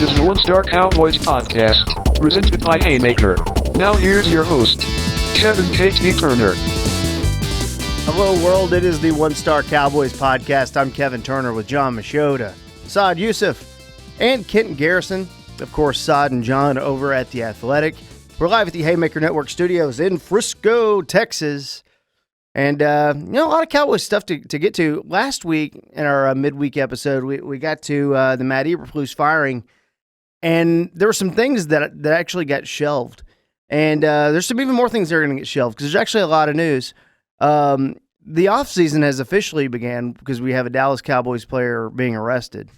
is the One Star Cowboys podcast, presented by Haymaker. Now here's your host, Kevin K.T. Turner. Hello world, it is the One Star Cowboys podcast. I'm Kevin Turner with John Machota, Saad Youssef, and Kenton Garrison. Of course, Saad and John over at The Athletic. We're live at the Haymaker Network studios in Frisco, Texas. And, a lot of Cowboys stuff to get to. Last week, in our midweek episode, we got to the Matt Eberflus firing, and there were some things that actually got shelved. And there's some even more things that are going to get shelved, because there's actually a lot of news. The offseason has officially began because we have a Dallas Cowboys player being arrested.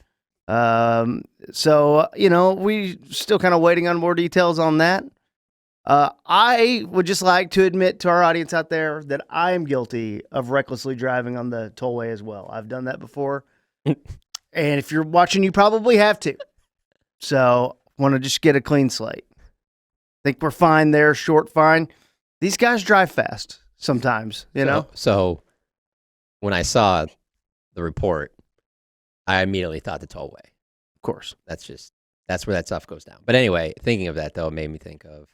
So, we still kind of waiting on more details on that. I would just like to admit to our audience out there that I am guilty of recklessly driving on the tollway as well. I've done that before. And if you're watching, you probably have to. So, want to just get a clean slate. Think we're fine there, short fine. These guys drive fast sometimes, you know? So, when I saw the report, I immediately thought the tollway. Of course. That's where that stuff goes down. But anyway, thinking of that, though, made me think of,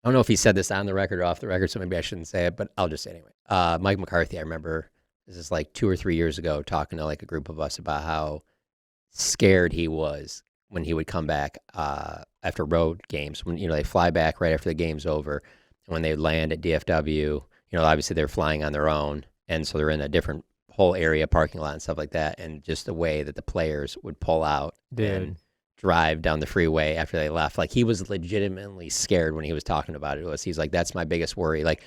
I don't know if he said this on the record or off the record, so maybe I shouldn't say it, but I'll just say it anyway. Mike McCarthy, I remember, this is like 2 or 3 years ago, talking to like a group of us about how scared he was when he would come back after road games, when, they fly back right after the game's over, and when they land at DFW, obviously they're flying on their own, and so they're in a different whole area, parking lot and stuff like that, and just the way that the players would pull out and drive down the freeway after they left. Like, he was legitimately scared when he was talking about it. He's like, that's my biggest worry. Like,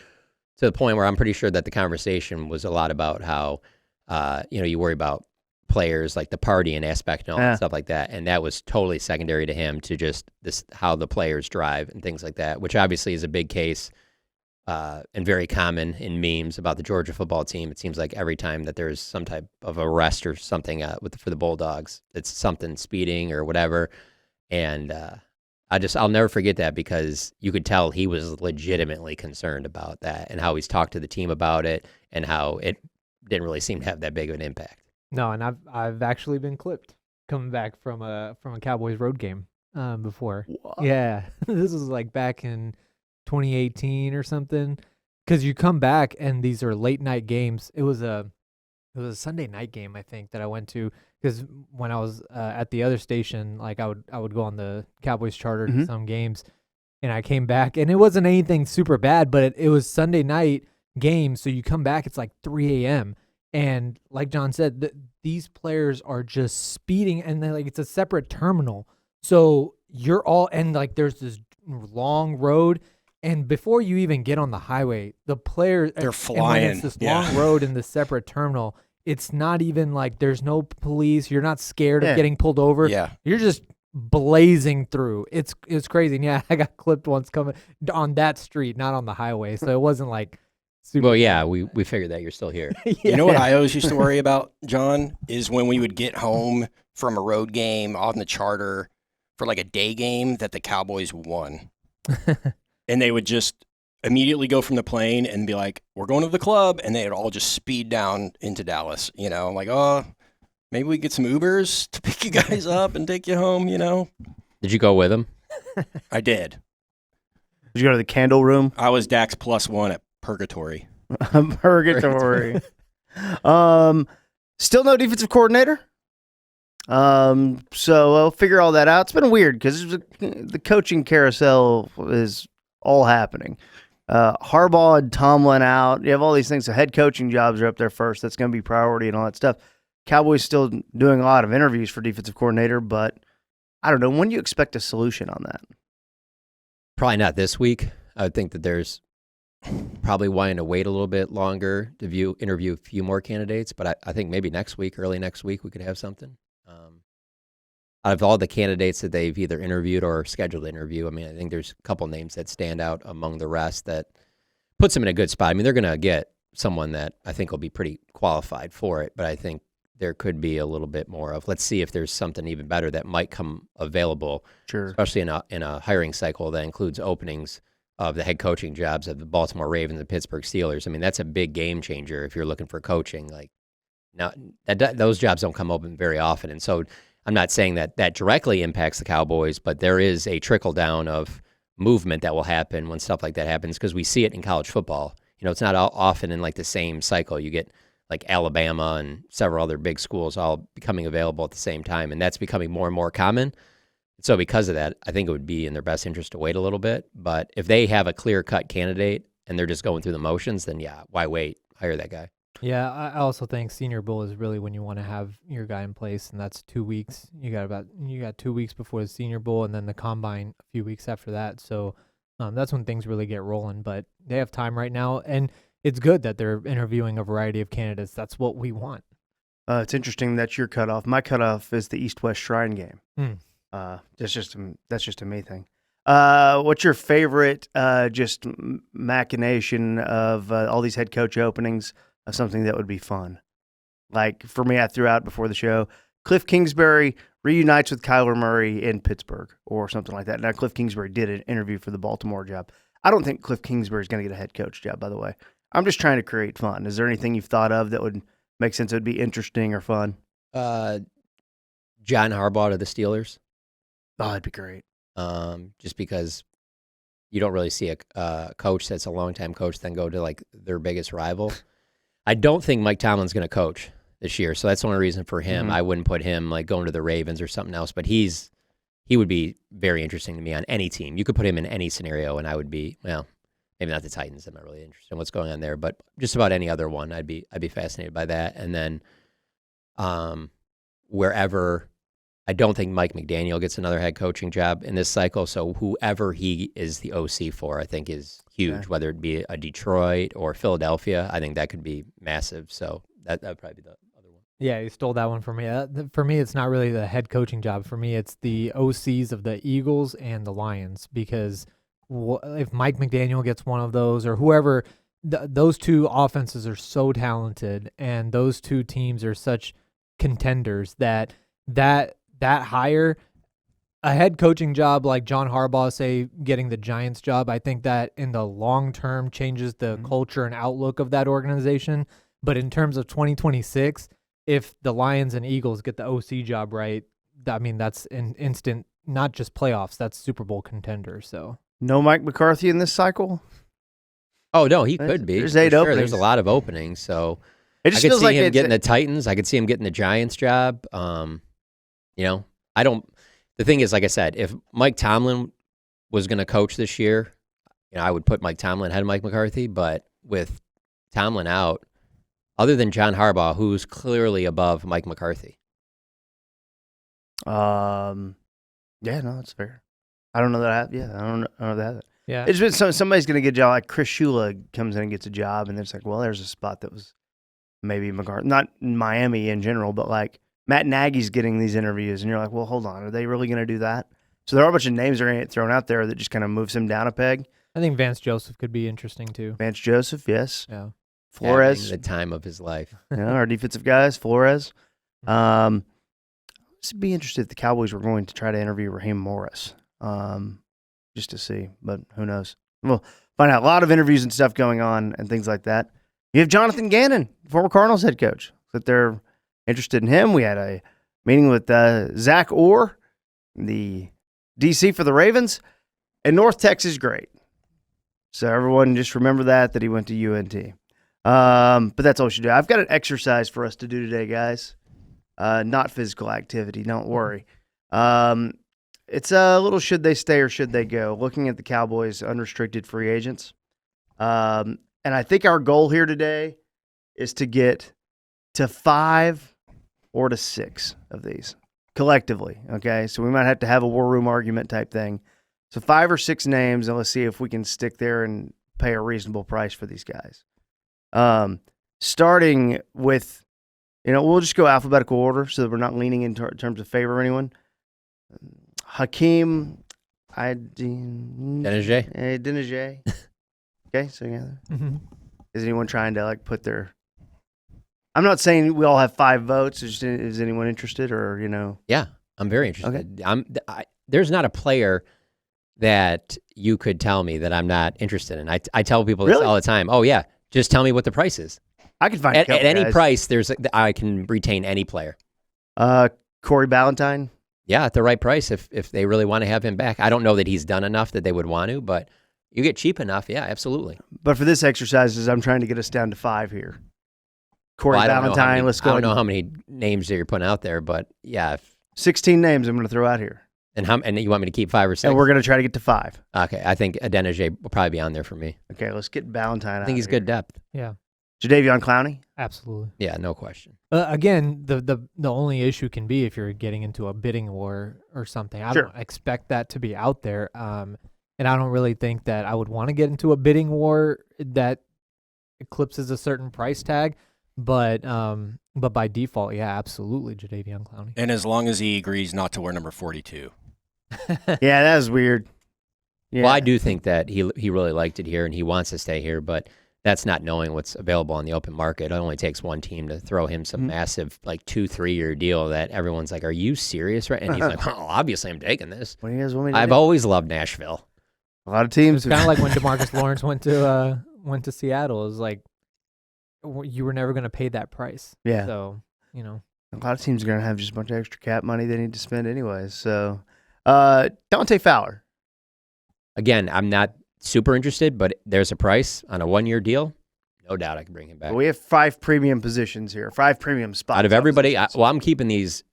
to the point where I'm pretty sure that the conversation was a lot about how, you worry about players, like the partying aspect and all that stuff like that. And that was totally secondary to him, to just how the players drive and things like that, which obviously is a big case and very common in memes about the Georgia football team. It seems like every time that there's some type of arrest or something for the Bulldogs, it's something speeding or whatever. And I'll never forget that, because you could tell he was legitimately concerned about that, and how he's talked to the team about it, and how it didn't really seem to have that big of an impact. No, and I've actually been clipped coming back from a Cowboys road game before. What? Yeah, this was like back in 2018 or something, because you come back and these are late night games. It was a Sunday night game, I think, that I went to, because when I was at the other station, like I would go on the Cowboys charter to some games, and I came back and it wasn't anything super bad, but it was Sunday night game, so you come back, it's like 3 a.m. and like John said, these players are just speeding, and then like it's a separate terminal, so you're all, and like there's this long road. And before you even get on the highway, the players, they're flying. And it's this long road in this separate terminal. It's not even like there's no police. You're not scared of getting pulled over. Yeah. You're just blazing through. It's crazy. And yeah, I got clipped once coming on that street, not on the highway. So it wasn't like super. Well, yeah, we figured that you're still here. You know what I always used to worry about, John, is when we would get home from a road game on the charter for like a day game that the Cowboys won. And they would just immediately go from the plane and be like, we're going to the club. And they'd all just speed down into Dallas. I'm like, oh, maybe we get some Ubers to pick you guys up and take you home, Did you go with them? I did. Did you go to the candle room? I was Dax +1 at Purgatory. Purgatory. Still no defensive coordinator. So I'll figure all that out. It's been weird because the coaching carousel is all happening. Harbaugh and Tomlin out. You have all these things. So head coaching jobs are up there first. That's going to be priority and all that stuff. Cowboys still doing a lot of interviews for defensive coordinator, but I don't know. When do you expect a solution on that? Probably not this week. I would think that there's probably wanting to wait a little bit longer to interview a few more candidates, but I think maybe next week, early next week, we could have something. Out of all the candidates that they've either interviewed or scheduled to interview, I mean, I think there's a couple names that stand out among the rest that puts them in a good spot. I mean, they're going to get someone that I think will be pretty qualified for it, but I think there could be a little bit more of, let's see if there's something even better that might come available, sure, especially in a hiring cycle that includes openings of the head coaching jobs of the Baltimore Ravens and Pittsburgh Steelers. I mean, that's a big game changer if you're looking for coaching. Like, now, those jobs don't come open very often, and so I'm not saying that directly impacts the Cowboys, but there is a trickle down of movement that will happen when stuff like that happens because we see it in college football. It's not often in like the same cycle. You get like Alabama and several other big schools all becoming available at the same time, and that's becoming more and more common. So because of that, I think it would be in their best interest to wait a little bit. But if they have a clear-cut candidate and they're just going through the motions, then yeah, why wait? Hire that guy. Yeah, I also think Senior Bowl is really when you want to have your guy in place, and that's 2 weeks. You got 2 weeks before the Senior Bowl, and then the Combine a few weeks after that. So that's when things really get rolling. But they have time right now, and it's good that they're interviewing a variety of candidates. That's what we want. It's interesting that's your cutoff. My cutoff is the East-West Shrine game. That's just a me thing. What's your favorite just machination of all these head coach openings of something that would be fun? Like for me, I threw out before the show, Cliff Kingsbury reunites with Kyler Murray in Pittsburgh or something like that. Now, Cliff Kingsbury did an interview for the Baltimore job. I don't think Cliff Kingsbury is going to get a head coach job, by the way. I'm just trying to create fun. Is there anything you've thought of that would make sense? It would be interesting or fun. John Harbaugh to the Steelers. Oh, that'd be great. Just because you don't really see a coach that's a longtime coach then go to like their biggest rival. I don't think Mike Tomlin's going to coach this year, so that's the only reason for him. I wouldn't put him like going to the Ravens or something else, but he would be very interesting to me on any team. You could put him in any scenario, and I would be, well, maybe not the Titans. I'm not really interested in what's going on there, but just about any other one, I'd be fascinated by that. And then wherever. I don't think Mike McDaniel gets another head coaching job in this cycle, so whoever he is the OC for, I think is huge, whether it be a Detroit or Philadelphia. I think that could be massive, so that would probably be the other one. Yeah, you stole that one from me. For me, it's not really the head coaching job. For me, it's the OCs of the Eagles and the Lions, because if Mike McDaniel gets one of those or whoever, those two offenses are so talented, and those two teams are such contenders that hire, a head coaching job like John Harbaugh, say, getting the Giants job, I think that in the long term changes the culture and outlook of that organization. But in terms of 2026, if the Lions and Eagles get the OC job right, I mean, that's an instant, not just playoffs, that's Super Bowl contender. So no Mike McCarthy in this cycle? Oh, no, he could be. There's 8 openings. There's a lot of openings, so it just I could feels see like him getting the Titans. I could see him getting the Giants job. The thing is, like I said, if Mike Tomlin was going to coach this year, I would put Mike Tomlin ahead of Mike McCarthy. But with Tomlin out, other than John Harbaugh, who's clearly above Mike McCarthy. Yeah, no, that's fair. I don't know that. I don't know that. yeah, It's been somebody's going to get a job. Like Chris Shula comes in and gets a job, and it's like, well, there's a spot that was maybe McCarthy, not Miami in general, but like Matt Nagy's getting these interviews, and you're like, well, hold on, are they really going to do that? So there are a bunch of names that are going to get thrown out there that just kind of moves him down a peg. I think Vance Joseph could be interesting too. Vance Joseph, yes. Yeah. Flores. The time of his life. Our defensive guys, Flores. I'd be interested if the Cowboys were going to try to interview Raheem Morris, just to see, but who knows? We'll find out. A lot of interviews and stuff going on and things like that. You have Jonathan Gannon, former Cardinals head coach, that they're interested in him. We had a meeting with Zach Orr, the DC for the Ravens, and North Texas great. So everyone just remember that he went to UNT. But that's all we should do. I've got an exercise for us to do today, guys. Not physical activity, don't worry. It's a little should they stay or should they go, looking at the Cowboys' unrestricted free agents. And I think our goal here today is to get to 5 or to 6 of these collectively, okay? So we might have to have a war room argument type thing. So 5 or 6 names, and let's see if we can stick there and pay a reasonable price for these guys. Starting with, we'll just go alphabetical order so that we're not leaning in terms of favor of anyone. Hakeem Denijay. Okay, so yeah. Is anyone trying to put their? I'm not saying we all have 5 votes. Is anyone interested, or Yeah, I'm very interested. Okay. There's not a player that you could tell me that I'm not interested in. I tell people this all the time. Oh yeah, just tell me what the price is. I can find at any guys. price. I can retain any player. Corey Ballantyne? Yeah, at the right price if they really want to have him back. I don't know that he's done enough that they would want to, but you get cheap enough, yeah, absolutely. But for this exercise, I'm trying to get us down to 5 here. Corey Ballantyne, let's go. I don't know how many names that you're putting out there, but yeah. 16 names I'm going to throw out here. And you want me to keep 5 or 6? And we're going to try to get to 5. Okay, I think Adeniji will probably be on there for me. Okay, let's get Ballantyne out. I think he's good depth. Yeah. Jadeveon Clowney? Absolutely. Yeah, no question. Again, the only issue can be if you're getting into a bidding war or something. I don't expect that to be out there. And I don't really think that I would want to get into a bidding war that eclipses a certain price tag. But by default, yeah, absolutely, Jadeveon Clowney. And as long as he agrees not to wear number 42. Yeah, that was weird. Yeah. Well, I do think that he really liked it here and he wants to stay here, but that's not knowing what's available on the open market. It only takes one team to throw him some massive, 2-3 year deal that everyone's like, "Are you serious?" Right? And he's like, "Oh, obviously, I'm taking this." What do you guys want me to I've do? always loved Nashville. A lot of teams. It's kind of like when DeMarcus Lawrence went to Seattle. It was like you were never going to pay that price. Yeah. So a lot of teams are going to have just a bunch of extra cap money they need to spend anyways. So, Dante Fowler. Again, I'm not super interested, but there's a price on a 1-year deal. No doubt I can bring him back. We have 5 premium positions here, 5 premium spots. Out of everybody, I'm keeping these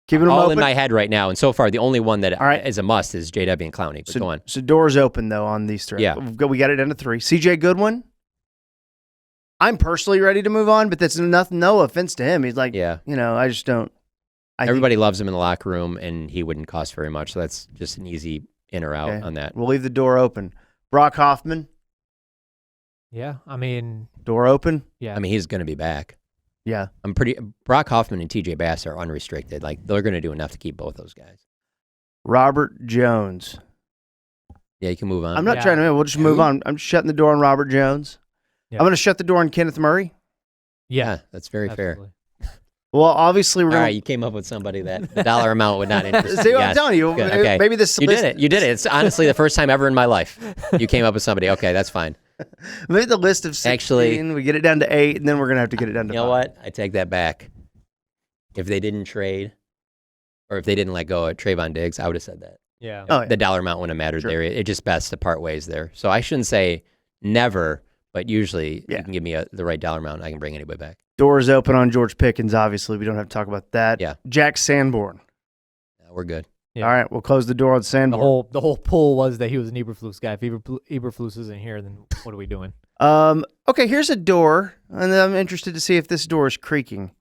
keeping them all open in my head right now. And so far, the only one that right. is a must is J.W. and Clowney. But go on. So doors open, though, on these 3. Yeah. We got it down to 3. C.J. Goodwin. I'm personally ready to move on, but that's no offense to him. He's like, I just don't. Everybody loves him in the locker room, and he wouldn't cost very much. So that's just an easy in or out on that. We'll leave the door open. Brock Hoffman. yeah, I mean, Door open. yeah. I mean, he's going to be back. Yeah. Brock Hoffman and TJ Bass are unrestricted. They're going to do enough to keep both those guys. Robert Jones. Yeah, you can move on. I'm not trying to. We'll just move on. I'm just shutting the door on Robert Jones. Yeah. I'm going to shut the door on Kenneth Murray. Yeah, that's very fair. Well, obviously we're All going. right, you came up with somebody that the dollar amount would not interest. See what Yes. I'm telling you? Good, okay. Maybe this. You did it. You did it. It's honestly the first time ever in my life you came up with somebody. Okay, that's fine. Maybe the list of 16. Actually, we get it down to 8, and then we're going to have to get it down to 5. You know what? I take that back. If they didn't trade, or if they didn't let go of Trayvon Diggs, I would have said that. Yeah. Oh, yeah. The dollar amount wouldn't have mattered there. It just best to part ways there. So I shouldn't say never, but usually you can give me the right dollar amount, and I can bring anybody back. Doors open on George Pickens, obviously. We don't have to talk about that. Yeah. Jack Sanborn. Yeah, we're good. Yeah. All right, we'll close the door on Sanborn. The whole pull was that he was an Eberflus guy. If Eberflus isn't here, then what are we doing? Okay, here's a door, and I'm interested to see if this door is creaking.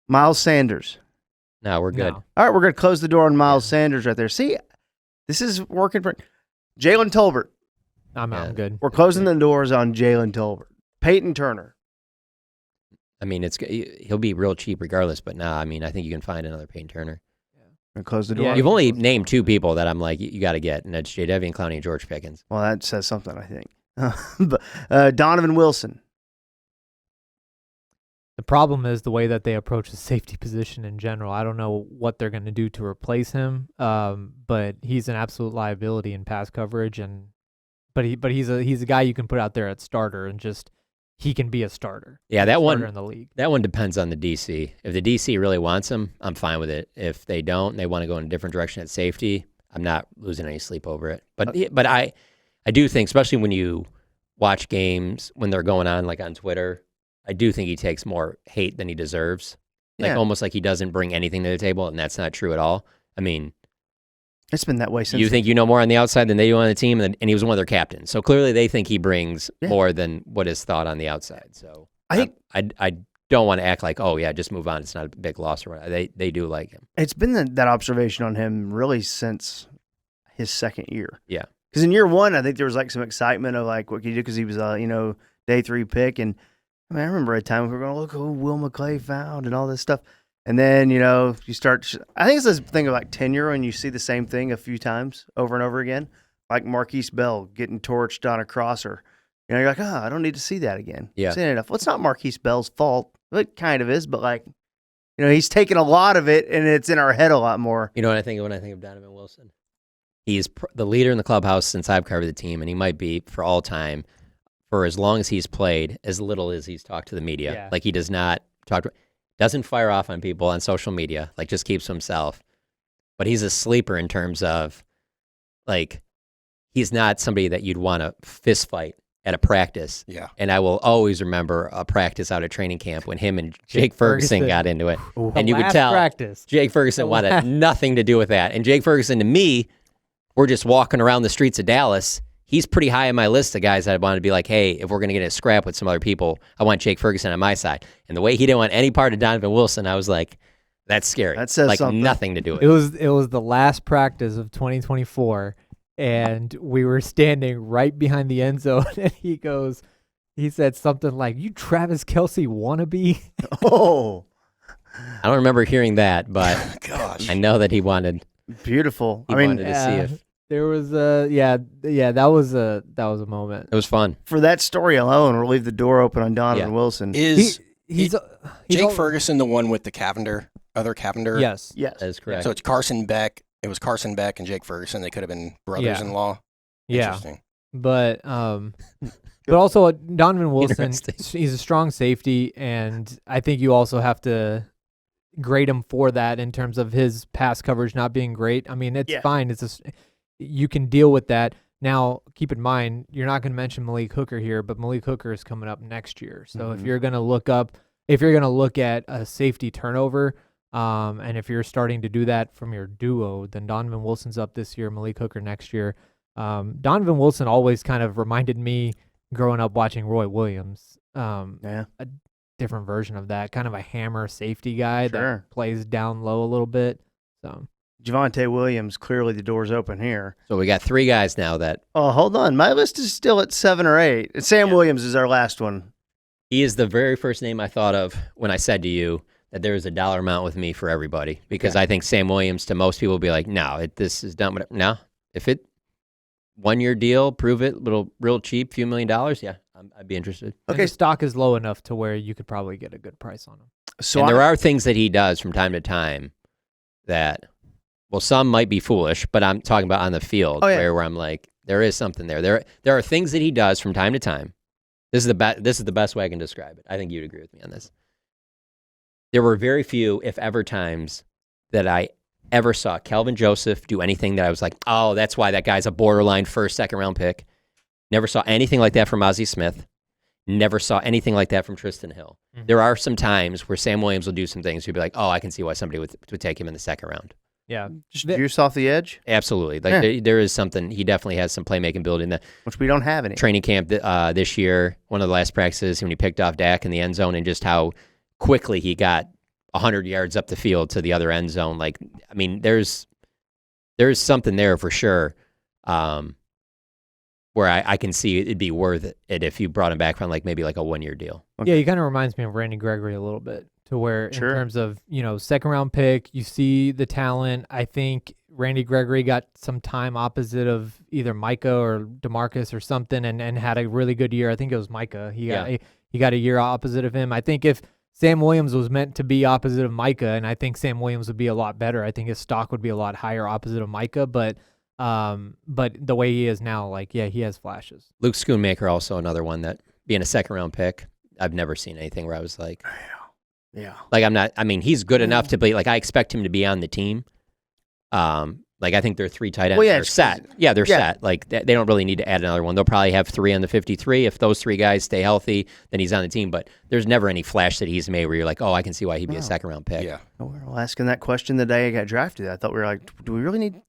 Miles Sanders. No, we're good. No. All right, we're going to close the door on Miles Sanders right there. See, this is working for Jalen Tolbert. I'm out. I'm good. We're closing the doors on Jalen Tolbert. Peyton Turner. I mean, he'll be real cheap regardless, but I mean, I think you can find another Payne Turner. We're going to close the door. Yeah, You've only named 2 people that I'm like, you got to get, and that's J.W. and Clowney and George Pickens. Well, that says something, I think. But Donovan Wilson. The problem is the way that they approach the safety position in general. I don't know what they're going to do to replace him, but he's an absolute liability in pass coverage, but he's a guy you can put out there at starter and just he can be a starter. Yeah, that one in the league. That one depends on the DC. If the DC really wants him, I'm fine with it. If they don't, and they want to go in a different direction at safety, I'm not losing any sleep over it. But I do think, especially when you watch games when they're going on, like on Twitter, I do think he takes more hate than he deserves. Almost like he doesn't bring anything to the table, and that's not true at all. I mean, it's been that way since. You think you know more on the outside than they do on the team, and he was one of their captains. So clearly they think he brings more than what is thought on the outside. So I don't want to act like, oh, yeah, just move on. It's not a big loss or whatever. They do like him. It's been that observation on him really since his second year. Yeah. Because in year 1, I think there was some excitement of what can you do because he was day 3 pick. And I mean, I remember a time we were going, look who Will McClay found and all this stuff. And then, you start, I think it's this thing of tenure when you see the same thing a few times over and over again, like Marquise Bell getting torched on a crosser. You're like, I don't need to see that again. Yeah. Seen it enough. Well, it's not Marquise Bell's fault. It kind of is, but he's taken a lot of it and it's in our head a lot more. You know what I think of when I think of Donovan Wilson? He's the leader in the clubhouse since I've covered the team, and he might be for all time for as long as he's played, as little as he's talked to the media. Yeah. Like he does not talk to. doesn't fire off on people on social media, like just keeps to himself. But he's a sleeper in terms of, like, he's not somebody that you'd want to fist fight at a practice. Yeah. And I will always remember a practice out at training camp when him and Jake Ferguson got into it. And you could tell practice. Jake Ferguson wanted nothing to do with that. And Jake Ferguson, to me, we're just walking around the streets of Dallas. He's pretty high on my list of guys that I want to be like, hey, if we're going to get in a scrap with some other people, I want Jake Ferguson on my side. And the way he didn't want any part of Donovan Wilson, I was like, that's scary. That says like something. Nothing to do with It was the last practice of 2024, and we were standing right behind the end zone, and he said something like, "You Travis Kelce wannabe." Oh, I don't remember hearing that, but Gosh. I know that he wanted. beautiful. He I mean, wanted to see if there was that was a moment. it was fun. for that story alone, we'll leave the door open on Donovan Yeah. Wilson. Is He's Jake al- Ferguson the one with the other Cavender? Yes. Yes. That is correct. So it's Carson Beck. It was Carson Beck and Jake Ferguson. They could have been brothers-in-law. Yeah. Interesting. But also Donovan Wilson, Interesting. he's a strong safety, and I think you also have to grade him for that in terms of his pass coverage not being great. I mean, it's Yeah. fine. You can deal with that. Now, keep in mind, you're not going to mention Malik Hooker here, but Malik Hooker is coming up next year. So if you're going to look at a safety turnover, and if you're starting to do that from your duo, then Donovan Wilson's up this year, Malik Hooker next year. Donovan Wilson always kind of reminded me growing up watching Roy Williams. Yeah. A different version of that, kind of a hammer safety guy Sure. that plays down low a little bit. So Javonte Williams, clearly the door's open here. So we got 3 guys now that Oh, hold on. My list is still at 7 or 8. And Sam Yeah. Williams is our last one. he is the very first name I thought of when I said to you that there is a dollar amount with me for everybody, because I think Sam Williams, to most people, will be like, no, this is done. No, if it 1-year deal, prove it, real cheap, few $1 million, yeah, I'd be interested. okay, the stock is low enough to where you could probably get a good price on him. So And there are things that he does from time to time that, well, some might be foolish, but I'm talking about on the field where I'm like, there is something there. There are things that he does from time to time. This is the best way I can describe it. I think you'd agree with me on this. There were very few, if ever, times that I ever saw Kelvin Joseph do anything that I was like, oh, that's why that guy's a borderline first, second round pick. Never saw anything like that from Ozzie Smith. Never saw anything like that from Tristan Hill. Mhm. There are some times where Sam Williams will do some things. You'd be like, oh, I can see why somebody would take him in the second round. Yeah. just juice off the edge, Absolutely. Like there is something. He definitely has some playmaking ability in the which we don't have any. training camp this year. One of the last practices when he picked off Dak in the end zone, and just how quickly he got 100 yards up the field to the other end zone. Like, I mean, there's something there for sure. Where I can see it'd be worth it if you brought him back from maybe a 1-year deal. Okay. Yeah, he kind of reminds me of Randy Gregory a little bit, to where Sure. in terms of, second round pick, you see the talent. I think Randy Gregory got some time opposite of either Micah or DeMarcus or something, and had a really good year. I think it was Micah. He got a year opposite of him. I think if Sam Williams was meant to be opposite of Micah, and I think Sam Williams would be a lot better. I think his stock would be a lot higher opposite of Micah, but the way he is now, he has flashes. Luke Schoonmaker, also another one that, being a second round pick, I've never seen anything where I was like, Yeah. he's good enough to be I expect him to be on the team. I think they're 3 tight ends. Well, yeah, They're set. Yeah, they're yeah. set. They don't really need to add another one. They'll probably have 3 on the 53. If those 3 guys stay healthy, then he's on the team. But there's never any flash that he's made where you're like, oh, I can see why he'd be a second round pick. Yeah. We were all asking that question the day I got drafted. I thought we were like, do we really need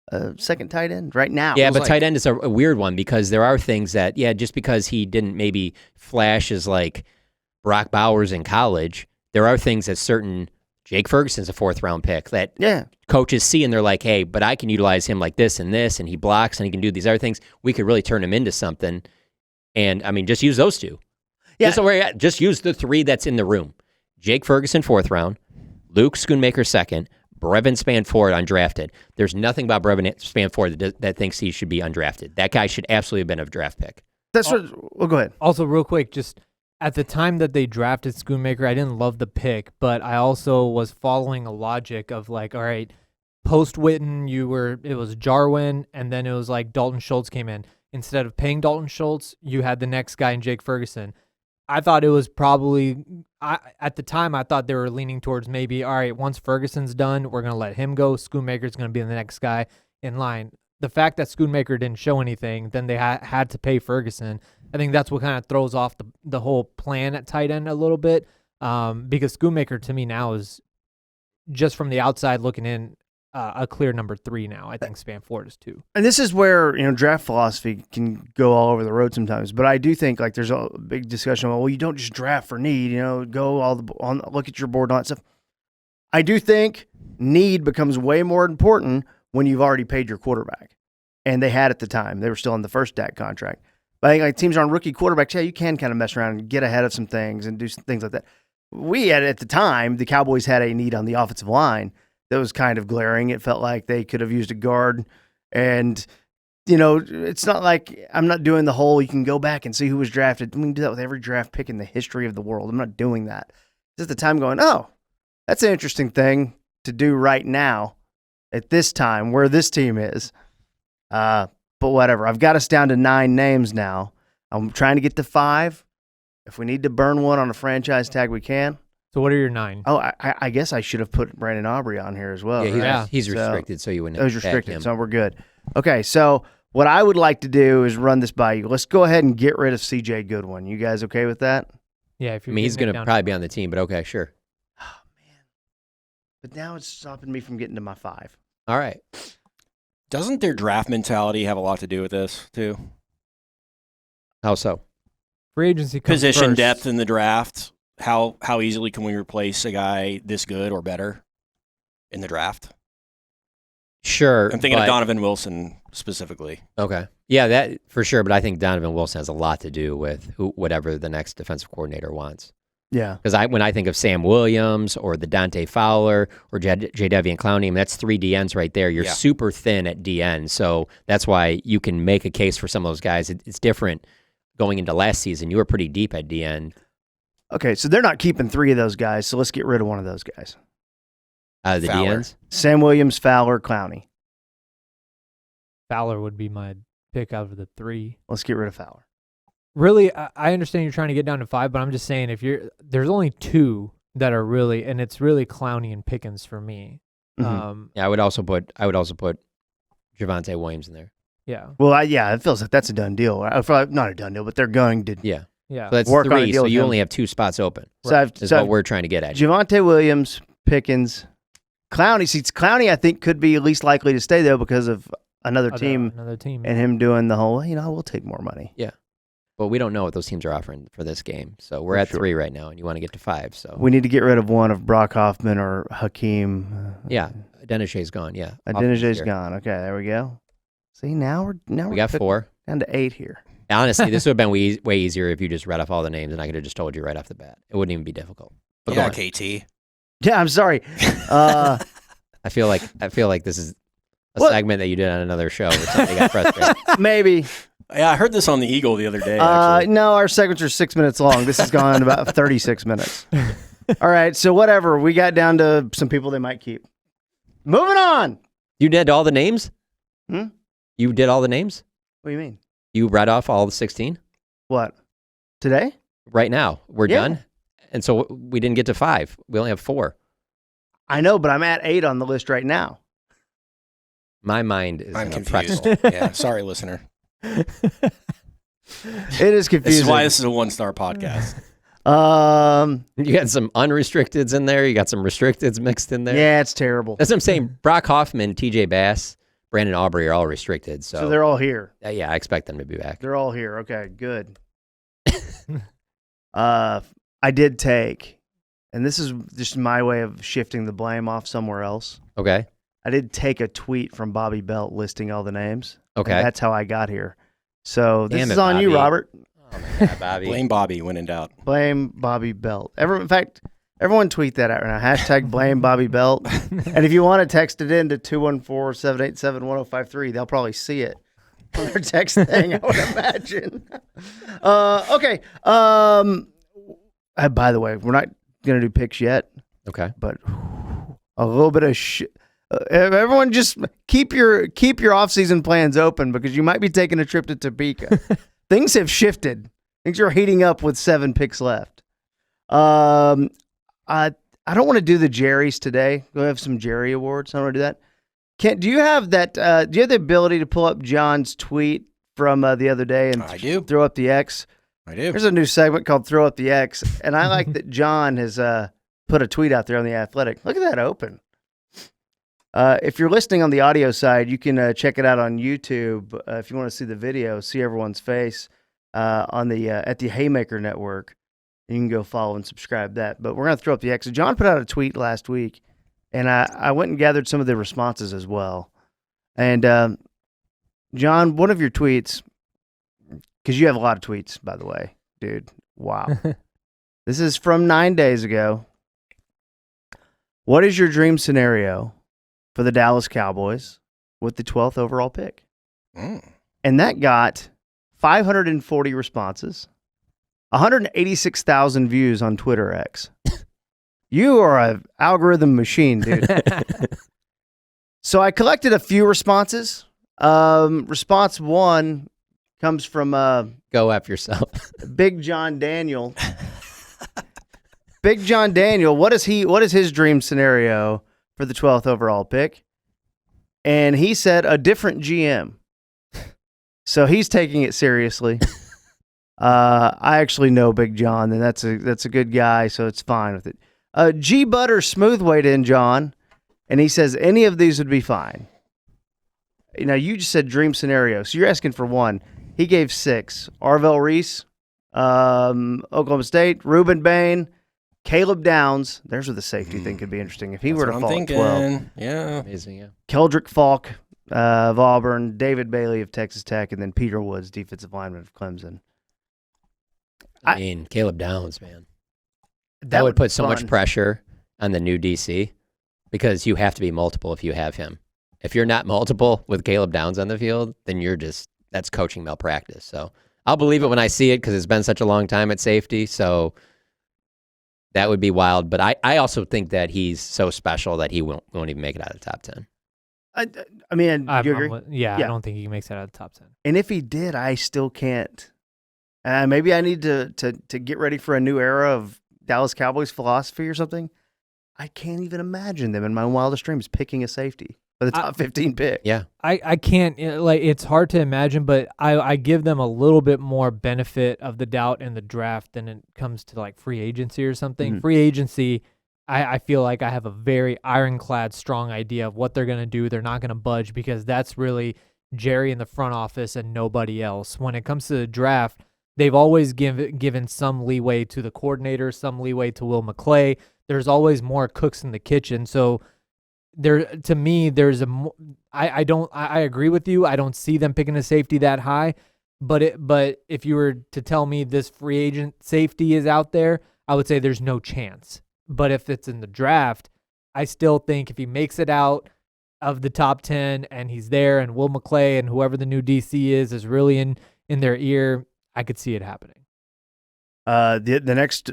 a second tight end right now? Yeah, It was but tight end is a weird one, because there are things that, just because he didn't maybe flash as Brock Bowers in college, there are things that certain Jake Ferguson's a 4th round pick that coaches see, and they're like, hey, but I can utilize him like this, and he blocks, and he can do these other things. We could really turn him into something. And just use those 2. Yeah. Just use the 3 that's in the room. Jake Ferguson, 4th round. Luke Schoonmaker, 2nd. Brevin Spanford, undrafted. There's nothing about Brevin Spanford that thinks he should be undrafted. That guy should absolutely have been a draft pick. That's what. Well, go ahead. Also, real quick, just at the time that they drafted Schoonmaker, I didn't love the pick, but I also was following a logic of all right, post Witten, it was Jarwin, and then it was Dalton Schultz came in. Instead of paying Dalton Schultz, you had the next guy in Jake Ferguson. I thought it was probably at the time I thought they were leaning towards maybe, all right, once Ferguson's done, we're gonna let him go. Schoonmaker's gonna be the next guy in line. The fact that Schoonmaker didn't show anything, then they had to pay Ferguson. I think that's what kind of throws off the whole plan at tight end a little bit. Because Schoonmaker to me now is just from the outside looking in a clear number 3 now. I think Spanford is 2. And this is where, draft philosophy can go all over the road sometimes. But I do think like there's a big discussion about, well, you don't just draft for need, go look at your board and all that stuff. I do think need becomes way more important when you've already paid your quarterback. And they had at the time. They were still in the first DAC contract. But I think like teams on rookie quarterbacks, yeah, you can kind of mess around and get ahead of some things and do some things like that. We had at the time, the Cowboys had a need on the offensive line that was kind of glaring. It felt like they could have used a guard. And, it's not like I'm not doing the whole, you can go back and see who was drafted. We can do that with every draft pick in the history of the world. I'm not doing that. It's at the time going, oh, that's an interesting thing to do right now at this time where this team is. But whatever. I've got us down to 9 names now. I'm trying to get to 5. If we need to burn one on a franchise tag, we can. So what are your 9? Oh, I guess I should have put Brandon Aubrey on here as well. Yeah, he's restricted, so you wouldn't. It was restricted, so we're good. Okay, so what I would like to do is run this by you. Let's go ahead and get rid of C.J. Goodwin. You guys okay with that? Yeah, if you're he's going to probably be on the team, but okay, sure. Oh, man. But now it's stopping me from getting to my 5. All right. Doesn't their draft mentality have a lot to do with this, too? How so? Free agency comes Position first. depth in the draft. How easily can we replace a guy this good or better in the draft? Sure. I'm thinking of Donovan Wilson specifically. Okay. Yeah, that for sure. But I think Donovan Wilson has a lot to do with whatever the next defensive coordinator wants. Yeah. Because when I think of Sam Williams or the Dante Fowler or Jadeveon Clowney, that's 3 DNs right there. You're super thin at DN. So that's why you can make a case for some of those guys. It's different going into last season. You were pretty deep at DN. Okay, so they're not keeping 3 of those guys, so let's get rid of one of those guys. Out of the Fowler. DNs? Sam Williams, Fowler, Clowney. Fowler would be my pick out of the 3. Let's get rid of Fowler. Really, I understand you're trying to get down to 5, but I'm just saying there's only 2 that are really, and it's really Clowney and Pickens for me. Mhm. Yeah, I would also put Javonte Williams in there. Yeah. Well, it feels like that's a done deal. Not a done deal, but they're going to. Yeah. Yeah. So that's Work on a 3, deal so with you him. only have 2 spots open. So I've Is what we're trying to get at. Javonte Williams, Pickens, Clowney. See, Clowney, I think, could be least likely to stay, though, because of another team and him doing the whole, we'll take more money. Yeah. But we don't know what those teams are offering for this game. So we're at 3 right now, and you want to get to 5. So we need to get rid of one of Brock Hoffman or Hakeem. Yeah. Adenijay's gone, yeah. Adenijay's gone. Okay, there we go. See, now we got 4. Down to 8 here. Honestly, this would have been way easier if you just read off all the names, and I could have just told you right off the bat. It wouldn't even be difficult. But go on. KT. Yeah, I'm sorry. I feel like this is a segment that you did on another show where somebody got frustrated. Maybe. Yeah, I heard this on the Eagle the other day. Actually. No, our segments are 6 minutes long. This has gone about 36 minutes. All right, so whatever. We got down to some people they might keep. Moving on. You did all the names? Hmm? You did all the names? What do you mean? You read off all the 16? What? Today? Right now. We're done? And so we didn't get to 5. We only have 4. I know, but I'm at 8 on the list right now. My mind is I'm in a confused. pretzel. Yeah, sorry, listener. It is confusing. This is why this is a 1-star podcast. You got some unrestricteds in there. You got some restricteds mixed in there. Yeah, it's terrible. That's what I'm saying. Brock Hoffman, TJ Bass, Brandon Aubrey are all restricted. So they're all here. Yeah, I expect them to be back. They're all here. Okay, good. I did take, and this is just my way of shifting the blame off somewhere else. Okay. I did take a tweet from Bobby Belt listing all the names. Okay. And that's how I got here. So this Damn is it, on you, Bobby. Robert. Oh, my God, Bobby. Blame Bobby when in doubt. Blame Bobby Belt. In fact, everyone tweet that out right now. Hashtag blame Bobby Belt. And if you want to text it in to 214-787-1053, they'll probably see it on their text thing, I would imagine. Okay. By the way, we're not going to do picks yet. Okay. But a little bit of everyone just keep your off-season plans open because you might be taking a trip to Topeka. Things have shifted Things are heating up with 7 picks left. I don't want to do the Jerry's today. We have some Jerry awards. I don't want to do that. Kent, do you have that? Do you have the ability to pull up John's tweet from the other day and I do. throw up the X? I do. There's a new segment called Throw Up the X, and I like that John has put a tweet out there on The Athletic. Look at that open. If you're listening on the audio side, you can check it out on YouTube. If you want to see the video, see everyone's face on the at the Haymaker Network. You can go follow and subscribe that. But we're going to throw up the X. John put out a tweet last week, and I went and gathered some of the responses as well. And John, one of your tweets, because you have a lot of tweets, by the way, dude. Wow. This is from 9 days ago. What is your dream scenario for the Dallas Cowboys with the 12th overall pick? And that got 540 responses, 186,000 views on Twitter X. You are an algorithm machine, dude. So I collected a few responses. Response 1 comes from Go F yourself. Big John Daniel. Big John Daniel, what is his dream scenario for the 12th overall pick? And he said a different GM. So he's taking it seriously. I actually know Big John, and that's a good guy, so it's fine with it. G Butter Smooth weighed in, John, and he says any of these would be fine. Now you just said dream scenario, so you're asking for 1. He gave 6. Arvell Reese, Oklahoma State, Reuben Bain, Caleb Downs. There's where the safety thing could be interesting. If he were to fall at 12. Yeah. Amazing, yeah. Keldrick Falk of Auburn, David Bailey of Texas Tech, and then Peter Woods, defensive lineman of Clemson. I mean, Caleb Downs, man. That would put so fun. much pressure on the new DC because you have to be multiple if you have him. If you're not multiple with Caleb Downs on the field, then that's coaching malpractice. So I'll believe it when I see it because it's been such a long time at safety. So that would be wild. But I also think that he's so special that he won't even make it out of the top 10. I mean, do you agree? Yeah, I don't think he makes it out of the top 10. And if he did, I still can't. Maybe I need to get ready for a new era of Dallas Cowboys philosophy or something. I can't even imagine them in my wildest dreams picking a safety for the top 15 pick. Yeah. I can't, it's hard to imagine, but I give them a little bit more benefit of the doubt in the draft than it comes to like free agency or something. Mm-hmm. Free agency, I feel like I have a very ironclad, strong idea of what they're going to do. They're not going to budge because that's really Jerry in the front office and nobody else. When it comes to the draft, they've always given some leeway to the coordinator, some leeway to Will McClay. There's always more cooks in the kitchen. So to me, I agree with you. I don't see them picking a safety that high. But if you were to tell me this free agent safety is out there, I would say there's no chance. But if it's in the draft, I still think if he makes it out of the top 10 and he's there and Will McClay and whoever the new DC is really in their ear, I could see it happening. The next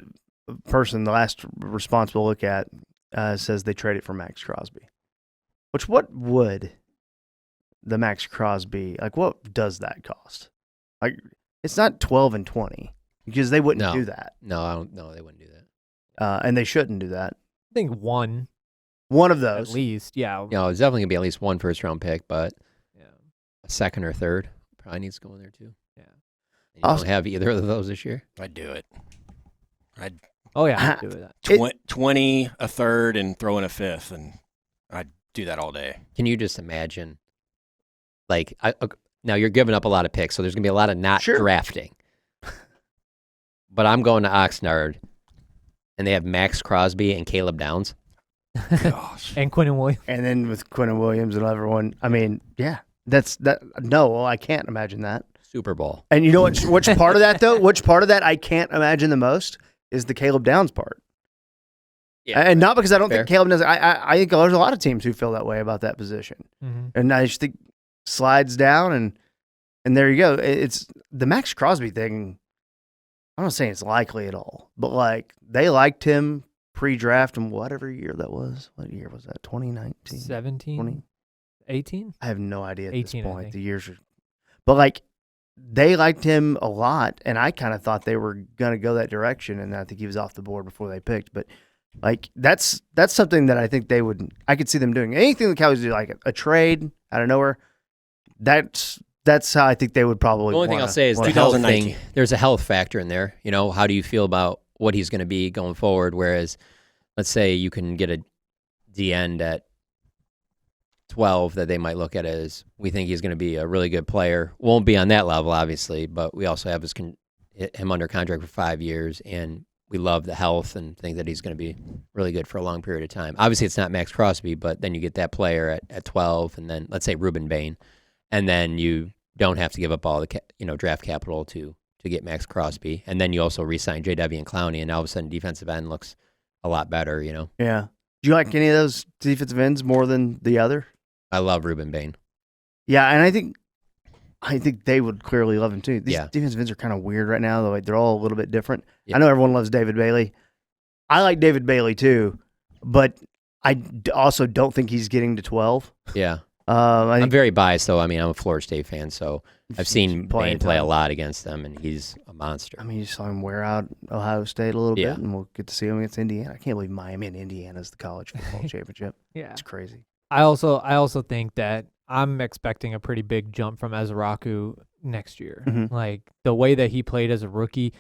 person, the last response we'll look at, says they trade it for Max Crosby. What would the Max Crosby, like what does that cost? Like it's not 12 and 20 because they wouldn't do that. No, they wouldn't do that. And they shouldn't do that. I think one of those. at least, yeah. It's definitely going to be at least 1 first-round pick, but Yeah. a second or third probably needs to go in there too. Yeah. And you don't have either of those this year? I'd do it. I'd I'd do that. 20, a third, and throw in a fifth, and I'd do that all day. Can you just imagine, like, now you're giving up a lot of picks, so there's going to be a lot of not drafting. But I'm going to Oxnard, and they have Max Crosby and Caleb Downs. Gosh. And Quinnen Williams. And then with Quinnen Williams and everyone, I mean, yeah, that's that. No, I can't imagine that. Super Bowl. And you know which part of that though? Which part of that I can't imagine the most is the Caleb Downs part. Yeah, and not because I don't fair. think Caleb does. I think there's a lot of teams who feel that way about that position. Mm-hmm. And I just think slides down and there you go. It's the Max Crosby thing. I'm not saying it's likely at all, but like they liked him pre-draft and whatever year that was. What year was that? 2019, 17, 20? 18. I have no idea at 18, this I point. think. The years are, but like they liked him a lot, and I kind of thought they were going to go that direction, and I think he was off the board before they picked. But like that's something that I think I could see them doing. Anything the Cowboys do, like a trade out of nowhere, that's how I think they would probably. The only thing I'll say is the health thing. There's a health factor in there. How do you feel about what he's going to be going forward? Whereas, let's say you can get a D end at 12 that they might look at as, we think he's going to be a really good player. Won't be on that level, obviously, but we also have him under contract for 5 years, and we love the health and think that he's going to be really good for a long period of time. Obviously, it's not Max Crosby, but then you get that player at 12, and then let's say Ruben Bain, and then you don't have to give up all the draft capital to get Max Crosby, and then you also re-sign JW and Clowney, and all of a sudden defensive end looks a lot better. Yeah. Do you like any of those defensive ends more than the other? I love Ruben Bain. Yeah, and I think they would clearly love him too. These defensive ends are kind of weird right now, though. They're all a little bit different. Yeah. I know everyone loves David Bailey. I like David Bailey too, but I also don't think he's getting to 12. Yeah. I'm very biased, though. I mean, I'm a Florida State fan, so I've seen Bain play a lot against them, and he's a monster. I mean, you saw him wear out Ohio State a little bit, and we'll get to see him against Indiana. I can't believe Miami and Indiana is the college football championship. Yeah. It's crazy. I also think that I'm expecting a pretty big jump from Ezraku next year. Mm-hmm. Like the way that he played as a rookie.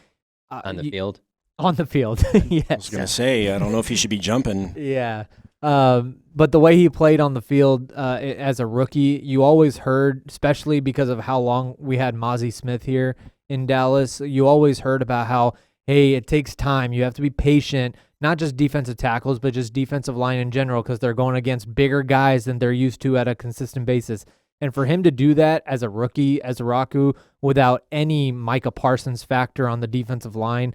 On the field? On the field, yes. I was going to say, I don't know if he should be jumping. Yeah. But the way he played on the field as a rookie, you always heard, especially because of how long we had Mozzie Smith here in Dallas, you always heard about how, hey, it takes time. You have to be patient, not just defensive tackles, but just defensive line in general, because they're going against bigger guys than they're used to at a consistent basis. And for him to do that as a rookie, as a Raku, without any Micah Parsons factor on the defensive line,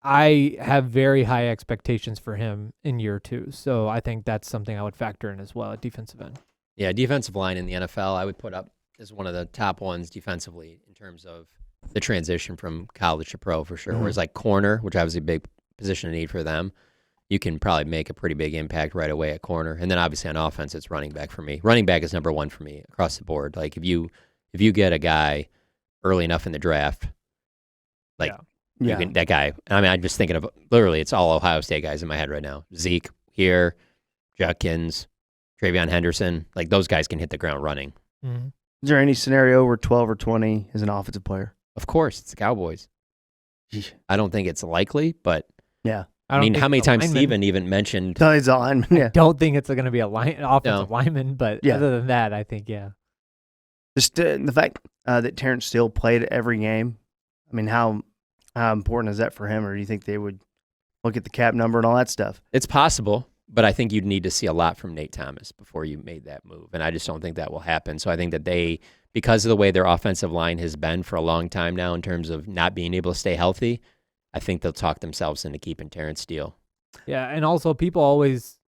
I have very high expectations for him in year 2. So I think that's something I would factor in as well at defensive end. Yeah, defensive line in the NFL, I would put up as one of the top ones defensively in terms of the transition from college to pro for sure. Mm-hmm. Whereas like corner, which obviously a big position of need for them, you can probably make a pretty big impact right away at corner. And then obviously on offense, it's running back for me. Running back is number 1 for me across the board. Like if you get a guy early enough in the draft, like you can, that guy, I mean, I'm just thinking of literally it's all Ohio State guys in my head right now. Zeke here, Judkins, Travion Henderson, like those guys can hit the ground running. Mm-hmm. Is there any scenario where 12 or 20 is an offensive player? Of course, it's the Cowboys. I don't think it's likely, but yeah. I mean, how many times Steven even mentioned? No, he's a lineman. Yeah. I don't think it's going to be offensive lineman, but other than that, I think, Just the fact that Terrence Steele played every game, I mean, how important is that for him? Or do you think they would look at the cap number and all that stuff? It's possible, but I think you'd need to see a lot from Nate Thomas before you made that move, and I just don't think that will happen. So I think that they, because of the way their offensive line has been for a long time now in terms of not being able to stay healthy, I think they'll talk themselves into keeping Terrence Steele. Yeah, and also people always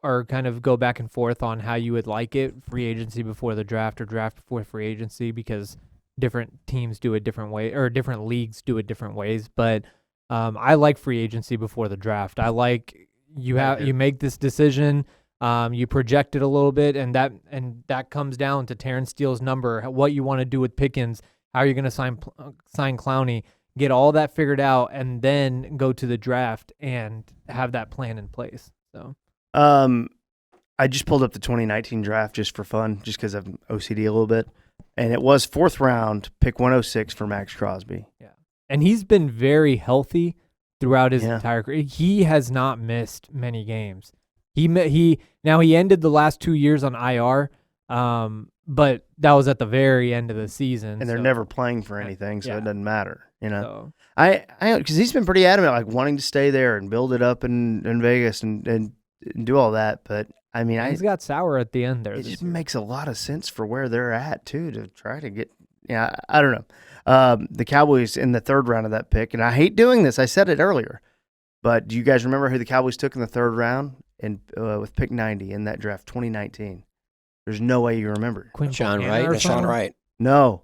are kind of go back and forth on how you would like it, free agency before the draft or draft before free agency, because different teams do it different way, or different leagues do it different ways. But I like free agency before the draft. I like you make this decision, you project it a little bit, and that comes down to Terrence Steele's number, what you want to do with Pickens, how you're going to sign Clowney, get all that figured out, and then go to the draft and have that plan in place. So, I just pulled up the 2019 draft just for fun, just because I'm OCD a little bit. And it was 4th round, pick 106 for Max Crosby. Yeah. And he's been very healthy throughout his entire career. He has not missed many games. He ended the last 2 years on IR, but that was at the very end of the season. And they're never playing for anything, so it doesn't matter, you know. So. Because he's been pretty adamant, like wanting to stay there and build it up in Vegas and do all that, but I mean, he's got sour at the end there. It just makes a lot of sense for where they're at too, to try to get. Yeah, I don't know. The Cowboys in the 3rd round of that pick, and I hate doing this. I said it earlier, but do you guys remember who the Cowboys took in the 3rd round and with pick 90 in that draft 2019? There's no way you remember. Sean Wright. Sean Wright. No.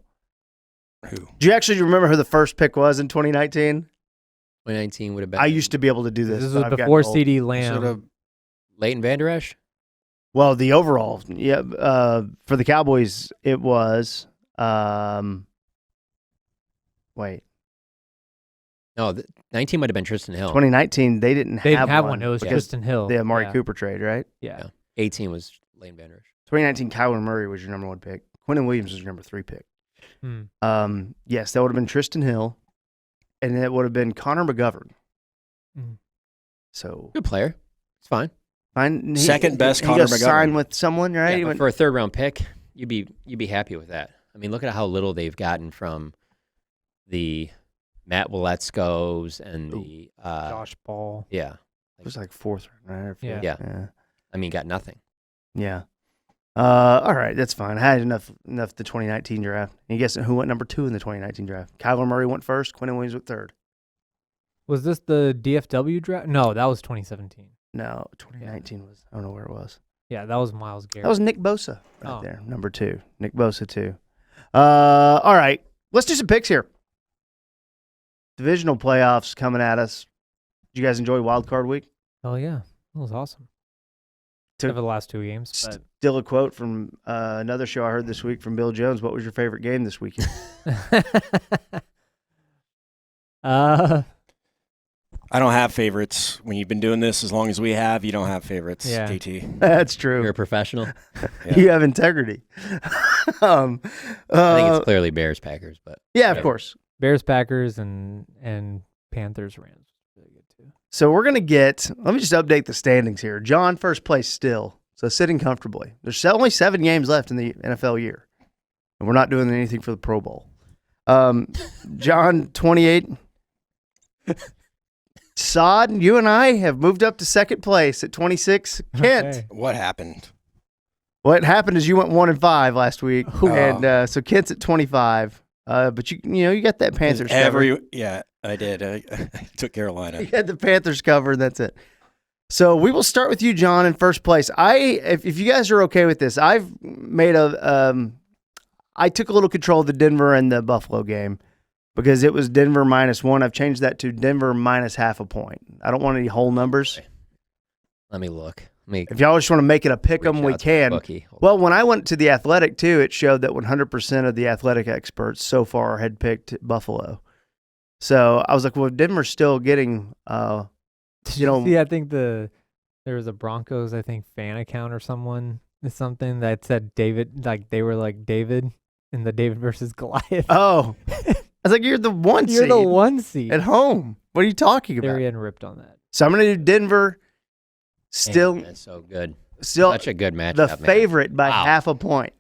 Who? Do you actually remember who the first pick was in 2019? 2019 would have been. I used to be able to do this. This was before CD Lamb. Leighton Vander Esch? Well, the overall, for the Cowboys, it was Wait. No, 19 might have been Tristan Hill. 2019, they didn't have one. It was because Tristan Hill. the Amari Cooper trade, right? Yeah. Yeah. 18 was Lane Vander Esch. 2019, Kyler Murray was your number 1 pick. Quentin Williams was your number 3 pick. Yes, that would have been Tristan Hill, and it would have been Connor McGovern. So Good player. It's fine. Second best he Connor goes McGovern. sign with someone, right? Yeah, but for a 3rd round pick, you'd be happy with that. I mean, look at how little they've gotten from the Matt Waletzkos and the Josh Ball. Yeah. It was like 4th round, right? Yeah. Yeah. I mean, got nothing. Yeah. All right, that's fine. I had enough the 2019 draft. And you guessing who went number 2 in the 2019 draft? Kyler Murray went 1st. Quentin Williams went 3rd. Was this the DFW draft? No, that was 2017. No, 2019 was. I don't know where it was. Yeah, that was Myles Garrett. That was Nick Bosa right Oh. there, number 2. Nick Bosa 2. All right, let's do some picks here. Divisional playoffs coming at us. Did you guys enjoy Wild Card Week? Oh yeah, that was awesome. To- Except for the last 2 games. But Still a quote from another show I heard this week from Bill Jones. What was your favorite game this weekend? I don't have favorites. When you've been doing this as long as we have, you don't have favorites, Yeah. KT. That's true. You're a professional. Yeah. You have integrity. I think it's clearly Bears Packers, but yeah, of whatever. course. Bears, Packers, and Panthers, Rams. Really good too. So we're going to let me just update the standings here. John, first place still. So sitting comfortably. There's only 7 games left in the NFL year. And we're not doing anything for the Pro Bowl. John, 28. Sod, you and I have moved up to second place at 26. Kent, Okay. What happened? what happened is you went 1-5 last week. Oh. And so Kent's at 25. But you got that Panthers cover. Yeah, I did. I took Carolina. You had the Panthers covered, and that's it. So we will start with you, John, in first place. If you guys are okay with this, I've made I took a little control of the Denver and the Buffalo game because it was Denver -1. I've changed that to Denver -0.5 a point. I don't want any whole numbers. Let me look. If y'all just want to make it a pick 'em, we can. Well, when I went to the Athletic too, it showed that 100% of the Athletic experts so far had picked Buffalo. So I was like, well, Denver's still getting, See, I think there was a Broncos, fan account or something that said David, like they were like David in the David versus Goliath. Oh, I was like, you're the 1 seed. You're the 1 seed. At home. What are you talking about? They're getting ripped on that. So I'm going to do Denver. Still, Man, that's so good. still Such a good matchup. the man. favorite by Wow. 0.5 point.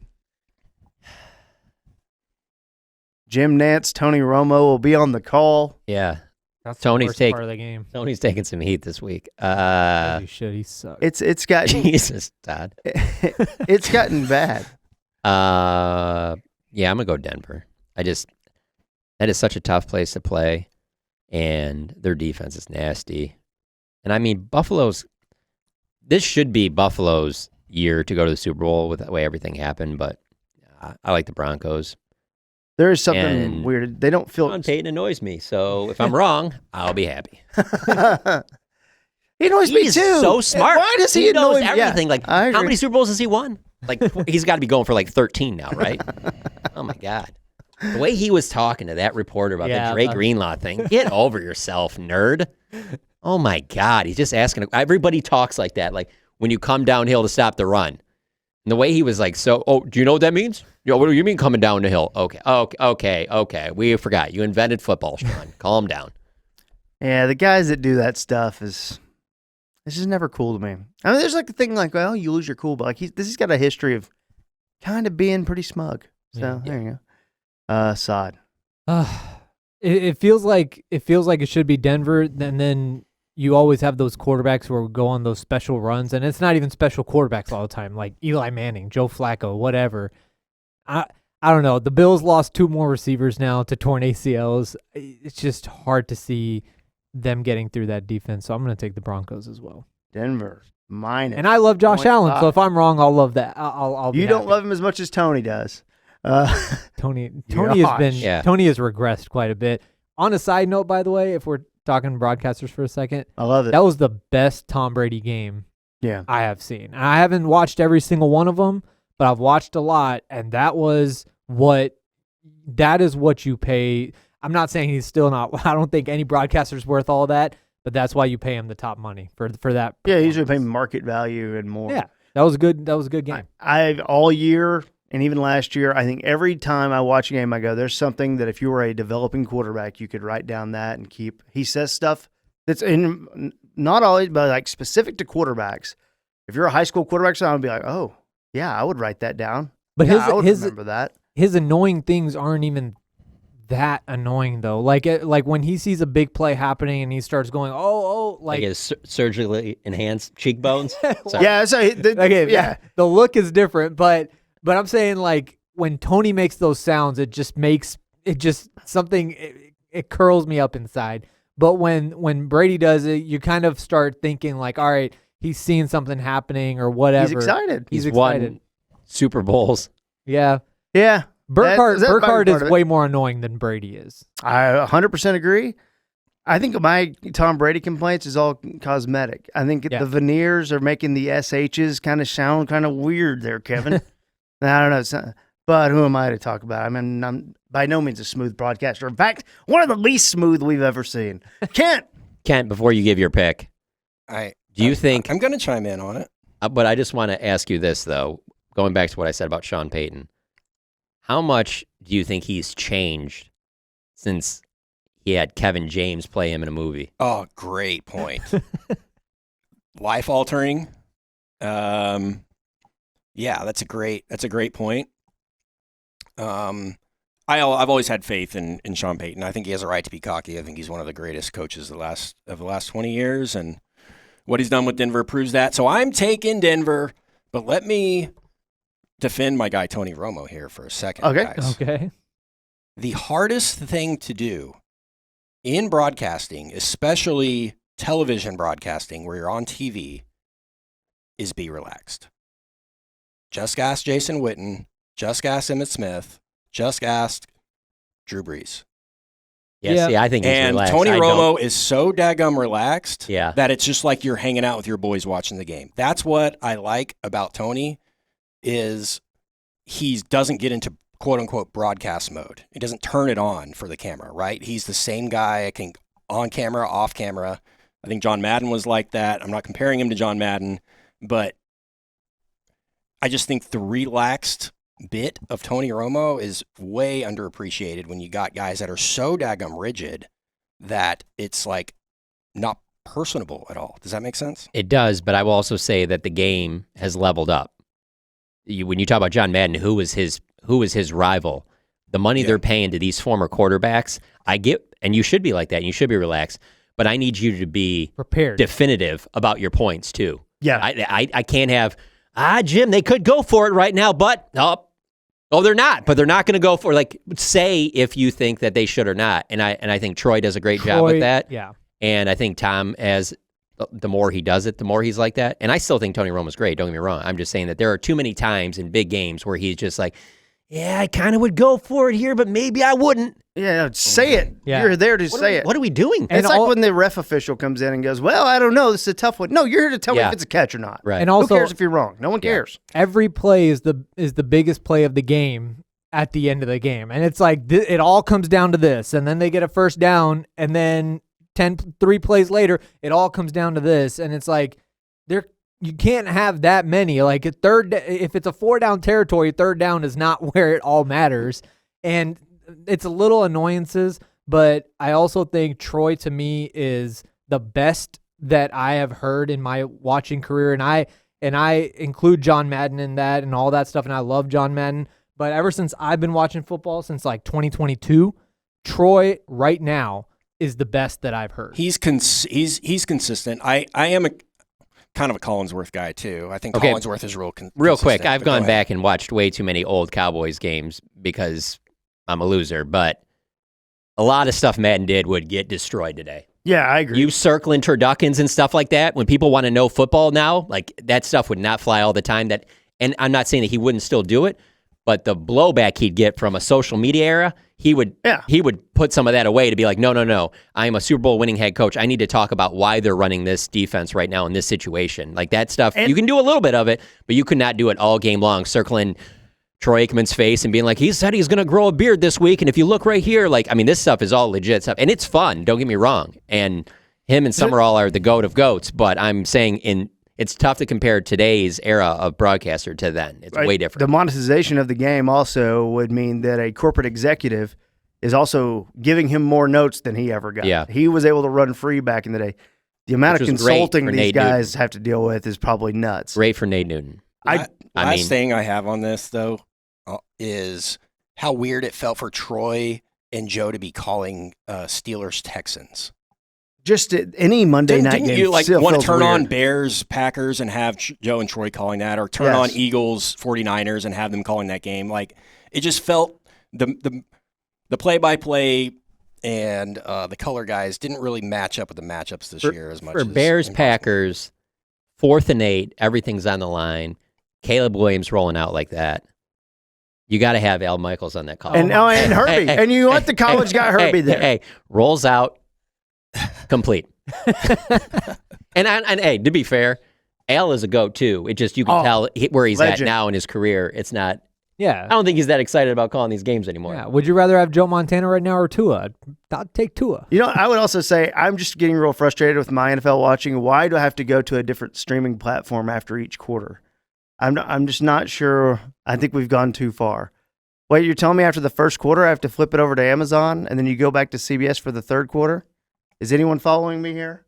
Jim Nantz, Tony Romo will be on the call. Yeah. That's Tony's the worst take- part of the game. Tony's taking some heat this week. As he should. He sucks. It's gotten Jesus, Todd. it's gotten bad. Yeah, I'm gonna go Denver. That is such a tough place to play, and their defense is nasty. And I mean, this should be Buffalo's year to go to the Super Bowl with the way everything happened, but I like the Broncos. There is something And weird. They don't feel. Sean Payton annoys me, so if I'm wrong, I'll be happy. He annoys me He's too. so smart. Why does he knows annoy me? Yeah, everything? Like, I how agree. many Super Bowls has he won? Like, he's got to be going for like 13 now, right? Oh my God. The way he was talking to that reporter about Yeah, the Drake about- Greenlaw thing, get over yourself, nerd. Oh my God. He's just asking. Everybody talks like that. Like when you come downhill to stop the run. And the way he was like, do you know what that means? What do you mean coming down the hill? Okay. We forgot. You invented football, Sean. Calm down. Yeah, the guys that do that stuff it's just never cool to me. I mean, there's like a thing like, well, you lose your cool, but like he's got a history of kind of being pretty smug. So Yeah. there you go. Sod. It feels like it should be Denver, and then you always have those quarterbacks who go on those special runs, and it's not even special quarterbacks all the time, like Eli Manning, Joe Flacco, whatever. I don't know. The Bills lost 2 more receivers now to torn ACLs. It's just hard to see them getting through that defense, so I'm going to take the Broncos as well. Denver minus. And I love Josh 0.5. Allen, so if I'm wrong, I'll love that. I'll be You don't happy. love him as much as Tony does. Tony has been Yeah. Tony has regressed quite a bit. On a side note, by the way, if we're talking broadcasters for a second, I love it. that was the best Tom Brady game Yeah. I have seen. And I haven't watched every single one of them, but I've watched a lot, and that is what you pay. I'm not saying he's still not. I don't think any broadcaster's worth all that, but that's why you pay him the top money for that. Yeah, you usually pay market value and more. Yeah, that was good. That was a good game. I all year and even last year, I think every time I watch a game, I go, there's something that if you were a developing quarterback, you could write down that and keep. He says stuff that's in not always, but like specific to quarterbacks. If you're a high school quarterback, so I would be like, oh, yeah, I would write that down. But I would remember that. His annoying things aren't even that annoying though. Like when he sees a big play happening and he starts going, like his surgically enhanced cheekbones. Yeah, so the look is different, but I'm saying like when Tony makes those sounds, it curls me up inside. But when Brady does it, you kind of start thinking like, all right, he's seeing something happening or whatever. He's excited. He's excited. won Super Bowls. Yeah. Yeah. Burkhardt is way more annoying than Brady is. I 100% agree. I think my Tom Brady complaints is all cosmetic. I think the veneers are making the SHs kind of sound kind of weird there, Kevin. I don't know. But who am I to talk about it? I mean, I'm by no means a smooth broadcaster. In fact, one of the least smooth we've ever seen. Kent, before you give your pick, do you think... I'm going to chime in on it. But I just want to ask you this, though, going back to what I said about Sean Payton. How much do you think he's changed since he had Kevin James play him in a movie? Oh, great point. Life altering. Yeah, that's a great point. I've always had faith in Sean Payton. I think he has a right to be cocky. I think he's one of the greatest coaches of the last 20 years, and what he's done with Denver proves that. So I'm taking Denver, but let me defend my guy Tony Romo here for a second, guys. Okay. The hardest thing to do in broadcasting, especially television broadcasting where you're on TV, is be relaxed. Just ask Jason Witten. Just ask Emmitt Smith. Just ask Drew Brees. Yeah, see, I think he's relaxed. And Tony Romo is so daggum relaxed that it's just like you're hanging out with your boys watching the game. That's what I like about Tony is he doesn't get into quote-unquote broadcast mode. He doesn't turn it on for the camera, right? He's the same guy, I think, on camera, off camera. I think John Madden was like that. I'm not comparing him to John Madden, but I just think the relaxed bit of Tony Romo is way underappreciated when you got guys that are so daggum rigid that it's like not personable at all. Does that make sense? It does, but I will also say that the game has leveled up. When you talk about John Madden, who was his rival, the money they're paying to these former quarterbacks, I get, and you should be like that, and you should be relaxed, but I need you to be prepared, definitive about your points too. Yeah. I can't have, Jim, they could go for it right now, but they're not. But they're not going to go for it. Like, say if you think that they should or not. And I think Troy does a great job with that. Yeah. And I think Tom, the more he does it, the more he's like that. And I still think Tony Romo's great. Don't get me wrong. I'm just saying that there are too many times in big games where he's just like, yeah, I kind of would go for it here, but maybe I wouldn't. Yeah, say it. Yeah. You're there to say it. What are we doing? It's like when the ref official comes in and goes, well, I don't know. This is a tough one. No, you're here to tell me if it's a catch or not. Right. And also, who cares if you're wrong? No one cares. Every play is the biggest play of the game at the end of the game. And it's like it all comes down to this. And then they get a first down, and then 3 plays later, it all comes down to this. And it's like you can't have that many. Like if it's a 4-down territory, 3rd down is not where it all matters. And it's a little annoyances, but I also think Troy to me is the best that I have heard in my watching career. And I include John Madden in that and all that stuff. And I love John Madden, but ever since I've been watching football since like 2022, Troy right now is the best that I've heard. He's consistent. I am a kind of a Collinsworth guy too. I think Collinsworth is real quick. I've gone back and watched way too many old Cowboys games because I'm a loser, but a lot of stuff Madden did would get destroyed today. Yeah, I agree. You circling turduckens and stuff like that, when people want to know football now, like that stuff would not fly all the time. And I'm not saying that he wouldn't still do it, but the blowback he'd get from a social media era, he would put some of that away to be like, no, I am a Super Bowl winning head coach. I need to talk about why they're running this defense right now in this situation. Like that stuff, you can do a little bit of it, but you could not do it all game long, circling Troy Aikman's face and being like, he said he's going to grow a beard this week. And if you look right here, like, I mean, this stuff is all legit stuff. And it's fun. Don't get me wrong. And him and Summerall are the goat of goats. But I'm saying it's tough to compare today's era of broadcaster to then. It's way different. The monetization of the game also would mean that a corporate executive is also giving him more notes than he ever got. Yeah. He was able to run free back in the day. The amount of consulting these guys have to deal with is probably nuts. Great for Nate Newton. Last thing I have on this, though, is how weird it felt for Troy and Joe to be calling Steelers-Texans. Just any Monday night game. Didn't you want to turn weird. on Bears-Packers and have Joe and Troy calling that, or turn on Eagles-49ers and have them calling that game? Like, it just felt the play-by-play and the color guys didn't really match up with the matchups this year as much. For Bears-Packers, 4th and 8, everything's on the line. Caleb Williams rolling out like that. You got to have Al Michaels on that call. And Herbie. And you want the college guy Herbie there. Hey, rolls out, complete. and hey, to be fair, Al is a goat too. It just, you can tell where he's at now in his career. It's not. Yeah. I don't think he's that excited about calling these games anymore. Yeah. Would you rather have Joe Montana right now or Tua? I'd take Tua. You know, I would also say I'm just getting real frustrated with my NFL watching. Why do I have to go to a different streaming platform after each quarter? I'm just not sure. I think we've gone too far. Wait, you're telling me after the first quarter I have to flip it over to Amazon and then you go back to CBS for the third quarter? Is anyone following me here?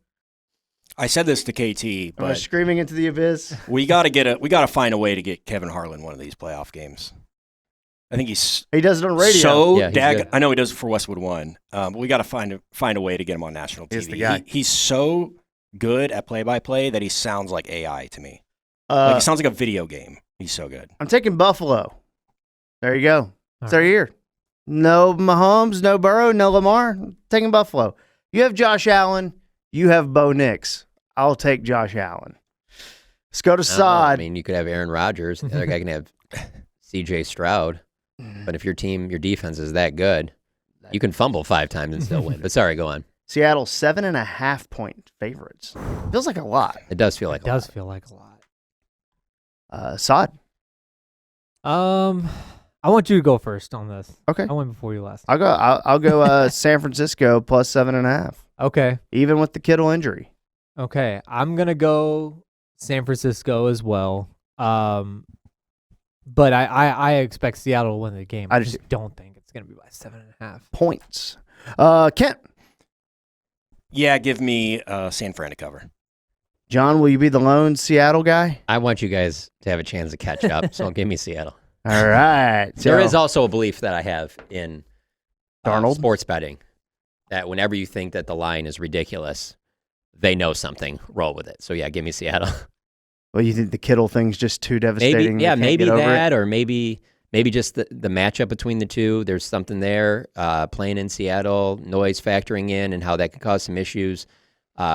I said this to KT, Am I but screaming into the abyss? we got to find a way to get Kevin Harlan one of these playoff games. I think he does it on radio. So Yeah, I know he does it for Westwood One, but we got to find a way to get him on national TV. He's the guy. He's so good at play-by-play that he sounds like AI to me. Like he sounds like a video game. He's so good. I'm taking Buffalo. There you go. It's our year. No Mahomes, no Burrow, no Lamar. I'm taking Buffalo. You have Josh Allen. You have Bo Nix. I'll take Josh Allen. Let's go to Sod. I mean, you could have Aaron Rodgers. The other guy can have C.J. Stroud. But if your defense is that good, you can fumble 5 times and still win. But sorry, go on. Seattle 7.5 point favorites. Feels like a lot. It does feel like It does feel like a lot. Sod. I want you to go first on this. Okay. I went before you last. I'll go San Francisco plus 7.5. Okay. Even with the Kittle injury. Okay. I'm gonna go San Francisco as well. But I expect Seattle to win the game. I just don't think it's gonna be by 7.5 points. Kent. Yeah, give me San Fran to cover. John, will you be the lone Seattle guy? I want you guys to have a chance to catch up, so give me Seattle. All right. There is also a belief that I have in Darnold sports betting that whenever you think that the line is ridiculous, they know something. Roll with it. So yeah, give me Seattle. Well, you think the Kittle thing's just too devastating? Maybe that, or maybe just the matchup between the two. There's something there. Playing in Seattle, noise factoring in, and how that could cause some issues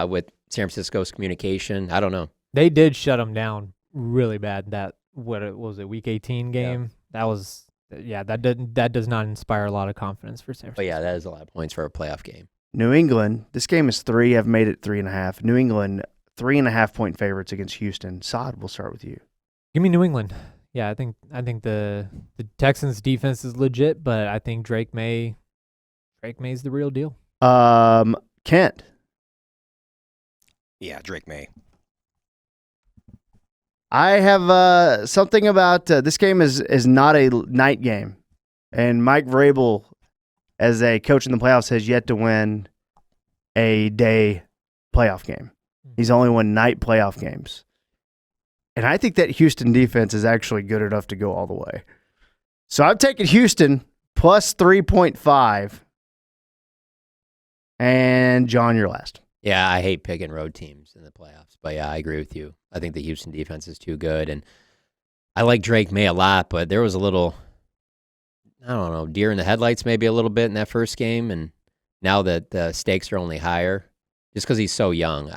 with San Francisco's communication. I don't know. They did shut them down really bad. That was it, Week 18 game. Yeah. That does not inspire a lot of confidence for San Francisco. But yeah, that is a lot of points for a playoff game. New England. This game is 3. I've made it 3.5. New England 3.5 point favorites against Houston. Sod, we'll start with you. Give me New England. Yeah, I think the Texans defense is legit, but I think Drake May's the real deal. Kent. Yeah, Drake May. I have something about this game is not a night game, and Mike Vrabel, as a coach in the playoffs, has yet to win a day playoff game. He's only won night playoff games, and I think that Houston defense is actually good enough to go all the way. So I'm taking Houston plus 3.5. And John, you're last. Yeah, I hate picking road teams in the playoffs, but yeah, I agree with you. I think the Houston defense is too good, and I like Drake May a lot, but there was a little, I don't know, deer in the headlights maybe a little bit in that first game, and now that the stakes are only higher, just because he's so young,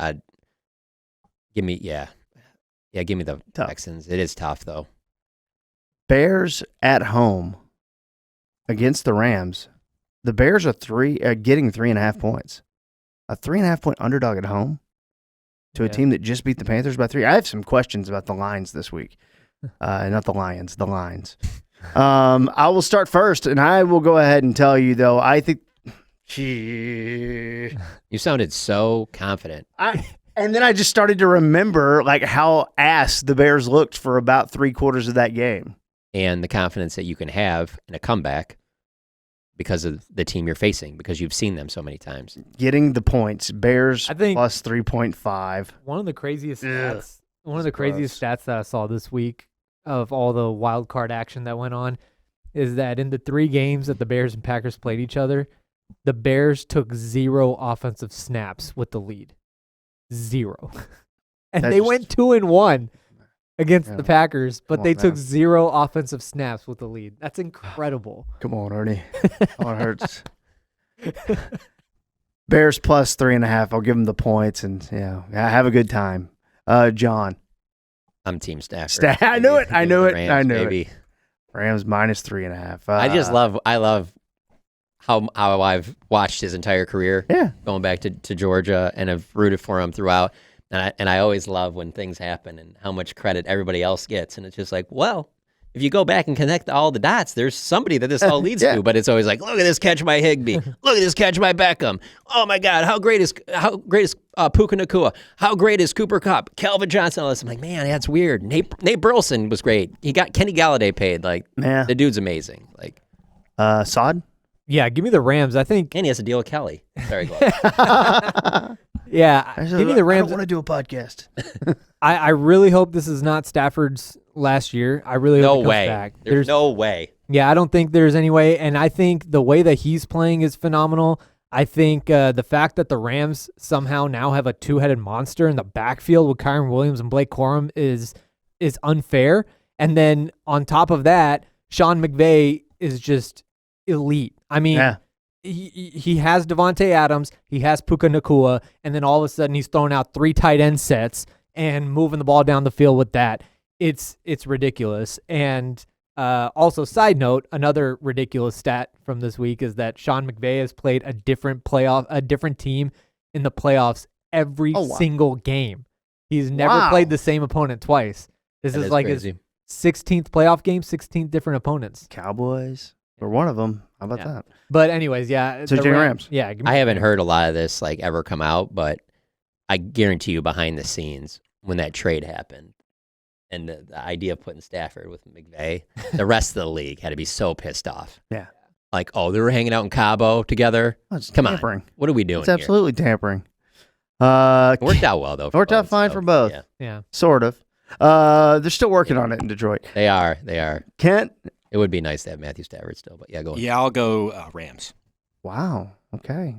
give me the Texans. It is tough though. Bears at home against the Rams. The Bears are getting 3.5 points. A 3.5 point underdog at home to a team that just beat the Panthers by 3. I have some questions about the lines this week. Not the Lions, the lines. I will start first, and I will go ahead and tell you, though, I think... You sounded so confident. And then I just started to remember like how ass the Bears looked for about 3/4 of that game. And the confidence that you can have in a comeback because of the team you're facing, because you've seen them so many times. Getting the points. Bears I think plus 3.5. one of the craziest Ugh. stats. One of the craziest stats that I saw this week of all the wild card action that went on is that in the 3 games that the Bears and Packers played each other, the Bears took 0 offensive snaps with the lead. 0. And That they just- went 2-1 against the Packers, but Come they on, took man. 0 offensive snaps with the lead. That's incredible. Come on, Ernie. Oh, it hurts. Bears plus 3.5. I'll give them the points, and have a good time. John. I'm Team Stafford. I knew it. I Give knew the it. Rams, I knew baby. it. Rams minus 3.5. I love how I've watched his entire career. Yeah. Going back to Georgia, and have rooted for him throughout. And I always love when things happen and how much credit everybody else gets. And it's just like, well, if you go back and connect all the dots, there's somebody that this all leads Yeah. to. But it's always like, look at this catch by Higbee. Look at this catch by Beckham. Oh my God, how great is Puka Nacua? How great is Cooper Kupp? Calvin Johnson? All this. I'm like, man, that's weird. Nate Burleson was great. He got Kenny Galladay paid. Like, Yeah. the dude's amazing. Like, Sod? Yeah, give me the Rams. I think. and he has to deal with Kelly. Sorry, go ahead. Yeah, give me the Rams. I don't want to do a podcast. I really hope this is not Stafford's last year. I really hope No he comes way. back. There's no way. Yeah, I don't think there's any way. And I think the way that he's playing is phenomenal. I think the fact that the Rams somehow now have a 2-headed monster in the backfield with Kyron Williams and Blake Corum is unfair. And then on top of that, Sean McVay is just elite. I mean, Yeah. he has Devontae Adams, he has Puka Nacua, and then all of a sudden he's throwing out 3 tight end sets and moving the ball down the field with that. It's ridiculous. And also, side note, another ridiculous stat from this week is that Sean McVay has played a different team in the playoffs every single game. He's never played the same opponent twice. This That is is like crazy. his 16th playoff game, 16 different opponents. Cowboys. Or one of them. How about that? But anyways, yeah. So the Jay Rams. Yeah. give me I the haven't Rams. heard a lot of this like ever come out, but I guarantee you behind the scenes when that trade happened and the idea of putting Stafford with McVay, the rest of the league had to be so pissed off. Yeah. Like, oh, they were hanging out in Cabo together. Oh, it's Come tampering. on. What are we doing It's absolutely tampering. here? It worked out well, though. Worked out fine for both. Yeah, Yeah. Sort of. They're still working on it in Detroit. they are. They are. Kent? It would be nice to have Matthew Stafford still, but yeah, go ahead. Yeah, I'll go Rams. Wow. Okay.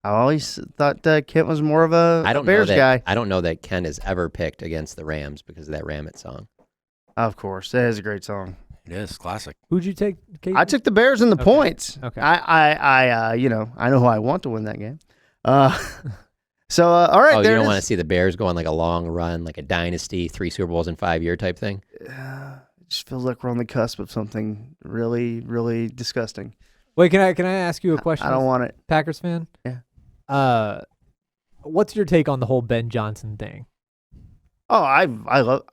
I always thought Kent was more of a I don't Bears know that, guy. I don't know that Ken has ever picked against the Rams because of that Ram It song. Of course. That is a great song. It is classic. Who'd you take? Casey? I took the Bears in the Okay. points. Okay. I know who I want to win that game. So, all right. Oh, you there don't it want to is. see the Bears go on like a long run, like a dynasty, 3 Super Bowls in 5 year type thing? It just feels like we're on the cusp of something really, really disgusting. Wait, can I ask you a question? I don't want it. Packers fan. Yeah. What's your take on the whole Ben Johnson thing? Oh, I love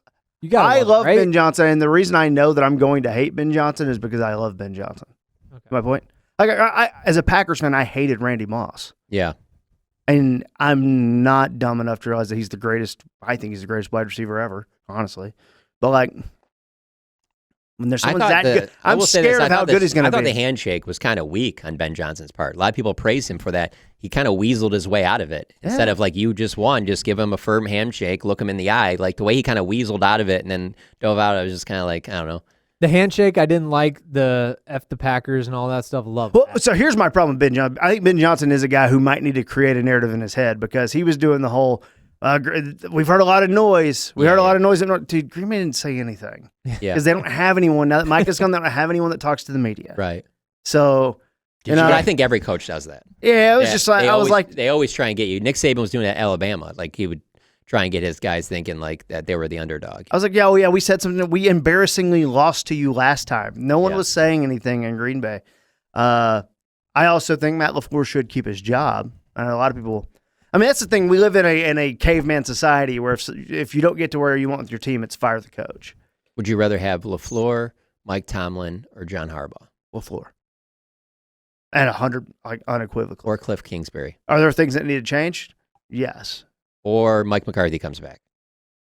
You got. I love right? Ben Johnson, and the reason I know that I'm going to hate Ben Johnson is because I love Ben Johnson. Okay. My point. Like, I as a Packers fan, I hated Randy Moss, Yeah. and I'm not dumb enough to realize that he's the greatest. I think he's the greatest wide receiver ever, honestly. But like, when there's someone that good, I'm scared of how good he's going I to thought be. the handshake was kind of weak on Ben Johnson's part. A lot of people praised him for that. He kind of weaseled his way out of it. Instead of like, you just won, just give him a firm handshake, look him in the eye. Like the way he kind of weaseled out of it and then dove out, I was just kind of like, I don't know. The handshake, I didn't like the F the Packers and all that stuff. Love Well, that. so here's my problem with Ben Johnson. I think Ben Johnson is a guy who might need to create a narrative in his head because he was doing the whole, we've heard a lot of noise. We heard a lot of noise. Dude, Green Bay didn't say anything Yeah. because they don't have anyone. Now that Mike is gone, they don't have anyone that talks to the media. Right. So, you know, But I think every coach does that. yeah, it was Yeah, just like, they I was always- like, they always try and get you. Nick Saban was doing that at Alabama. Like he would try and get his guys thinking like that they were the underdog. I was like, yeah, we said something. We embarrassingly lost to you last time. No one Yeah. was saying anything in Green Bay. I also think Matt LaFleur should keep his job. I know a lot of people. I mean, that's the thing. We live in a caveman society where if you don't get to where you want with your team, it's fire the coach. Would you rather have LaFleur Mike Tomlin, or John Harbaugh, LaFleur. And 100, like, unequivocally. or Cliff Kingsbury, Are there things that need to change? Yes. or Mike McCarthy comes back,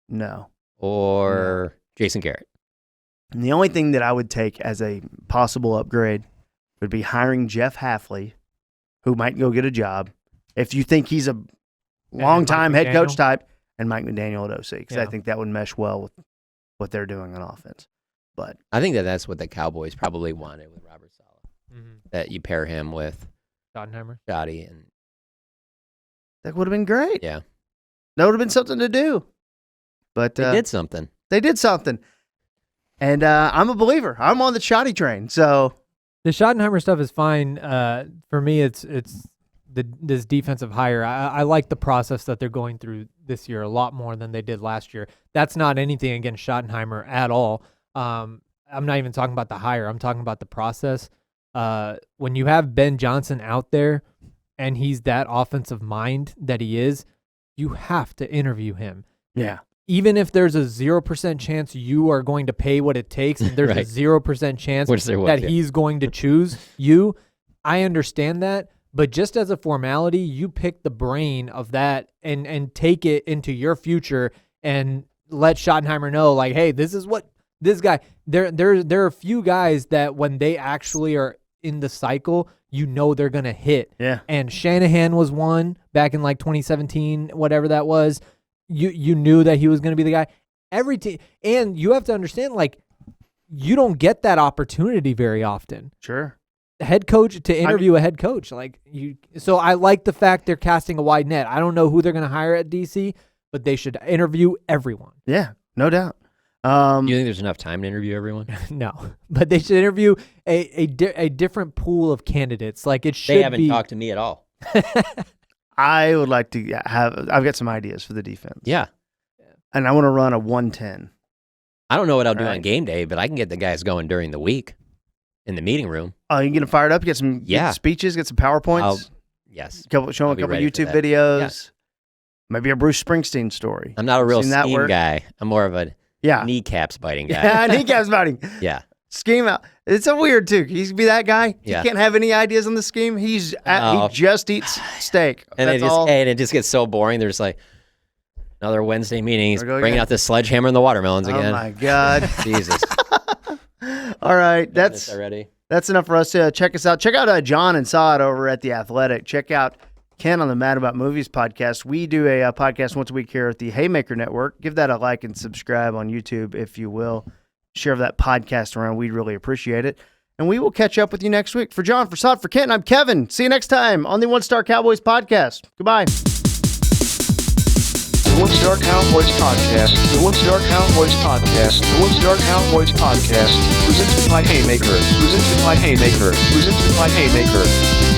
No. or Jason Garrett. And the only thing that I would take as a possible upgrade would be hiring Jeff Halfley, who might go get a job. If you think he's a long-time Mike head coach McDaniel? type, and Mike McDaniel at OC, because I Yeah. think that would mesh well with what they're doing on offense. But I think that's what the Cowboys probably wanted with Robert Saleh, Mm-hmm. that you pair him with Schottenheimer. Shoddy, and that would have been great. yeah, That would have been something to do. But they did something. They did something. And I'm a believer. I'm on the shoddy train. So The Schottenheimer stuff is fine. For me, it's this defensive hire. I like the process that they're going through this year a lot more than they did last year. That's not anything against Schottenheimer at all. I'm not even talking about the hire. I'm talking about the process. When you have Ben Johnson out there and he's that offensive mind that he is, you have to interview him. yeah. Even if there's a 0% chance you are going to pay what it takes, and there's Right. a 0% chance Which there was, that yeah. he's going to choose you, I understand that. But just as a formality, you pick the brain of that and take it into your future and let Schottenheimer know, like, hey, this is what this guy. There are a few guys that when they actually are in the cycle, you know they're gonna hit. Yeah. And Shanahan was one back in like 2017, whatever that was. You knew that he was gonna be the guy. Every team, and you have to understand, like, you don't get that opportunity very often. Sure. Head coach to interview a head coach, like you. So I like the fact they're casting a wide net. I don't know who they're going to hire at DC, but they should interview everyone. Yeah. No doubt. You think there's enough time to interview everyone? No, but they should interview a different pool of candidates. Like it should They haven't be. talked to me at all. I would like to have. I've got some ideas for the defense. Yeah. And I want to run a 110. I don't know what I'll do Right. on game day, but I can get the guys going during the week in the meeting room. Oh, you can get them fired up. Get some Yeah. speeches. Get some PowerPoints. Yes. Show I'll a be couple ready for YouTube that. videos. Maybe a Bruce Springsteen story. I'm not a real Seen that scheme work? guy. I'm more of a Yeah. kneecaps biting guy. Yeah. Kneecaps biting. Yeah. Scheme out. It's so weird too. He can be that guy. Yeah. He can't have any ideas on the scheme. He just eats steak. And That's it just all. and it just gets so boring. There's like another Wednesday meeting. He's There we go bringing again. out the sledgehammer and the watermelons Oh again. my God. Jesus. All right. That's That's already. That's enough for us to check us out. Check out John and Saad over at The Athletic. Check out Ken on the Mad About Movies podcast. We do a podcast once a week here at the Haymaker Network. Give that a like and subscribe on YouTube if you will. Share that podcast around. We'd really appreciate it. And we will catch up with you next week. For John, for Saad, for Ken, I'm Kevin. See you next time on the One Star Cowboys podcast. Goodbye. The One Star Cowboys Podcast. The One Star Cowboys Podcast. The One Star Cowboys Podcast. Presented by Haymaker. Presented by Haymaker. Presented by Haymaker.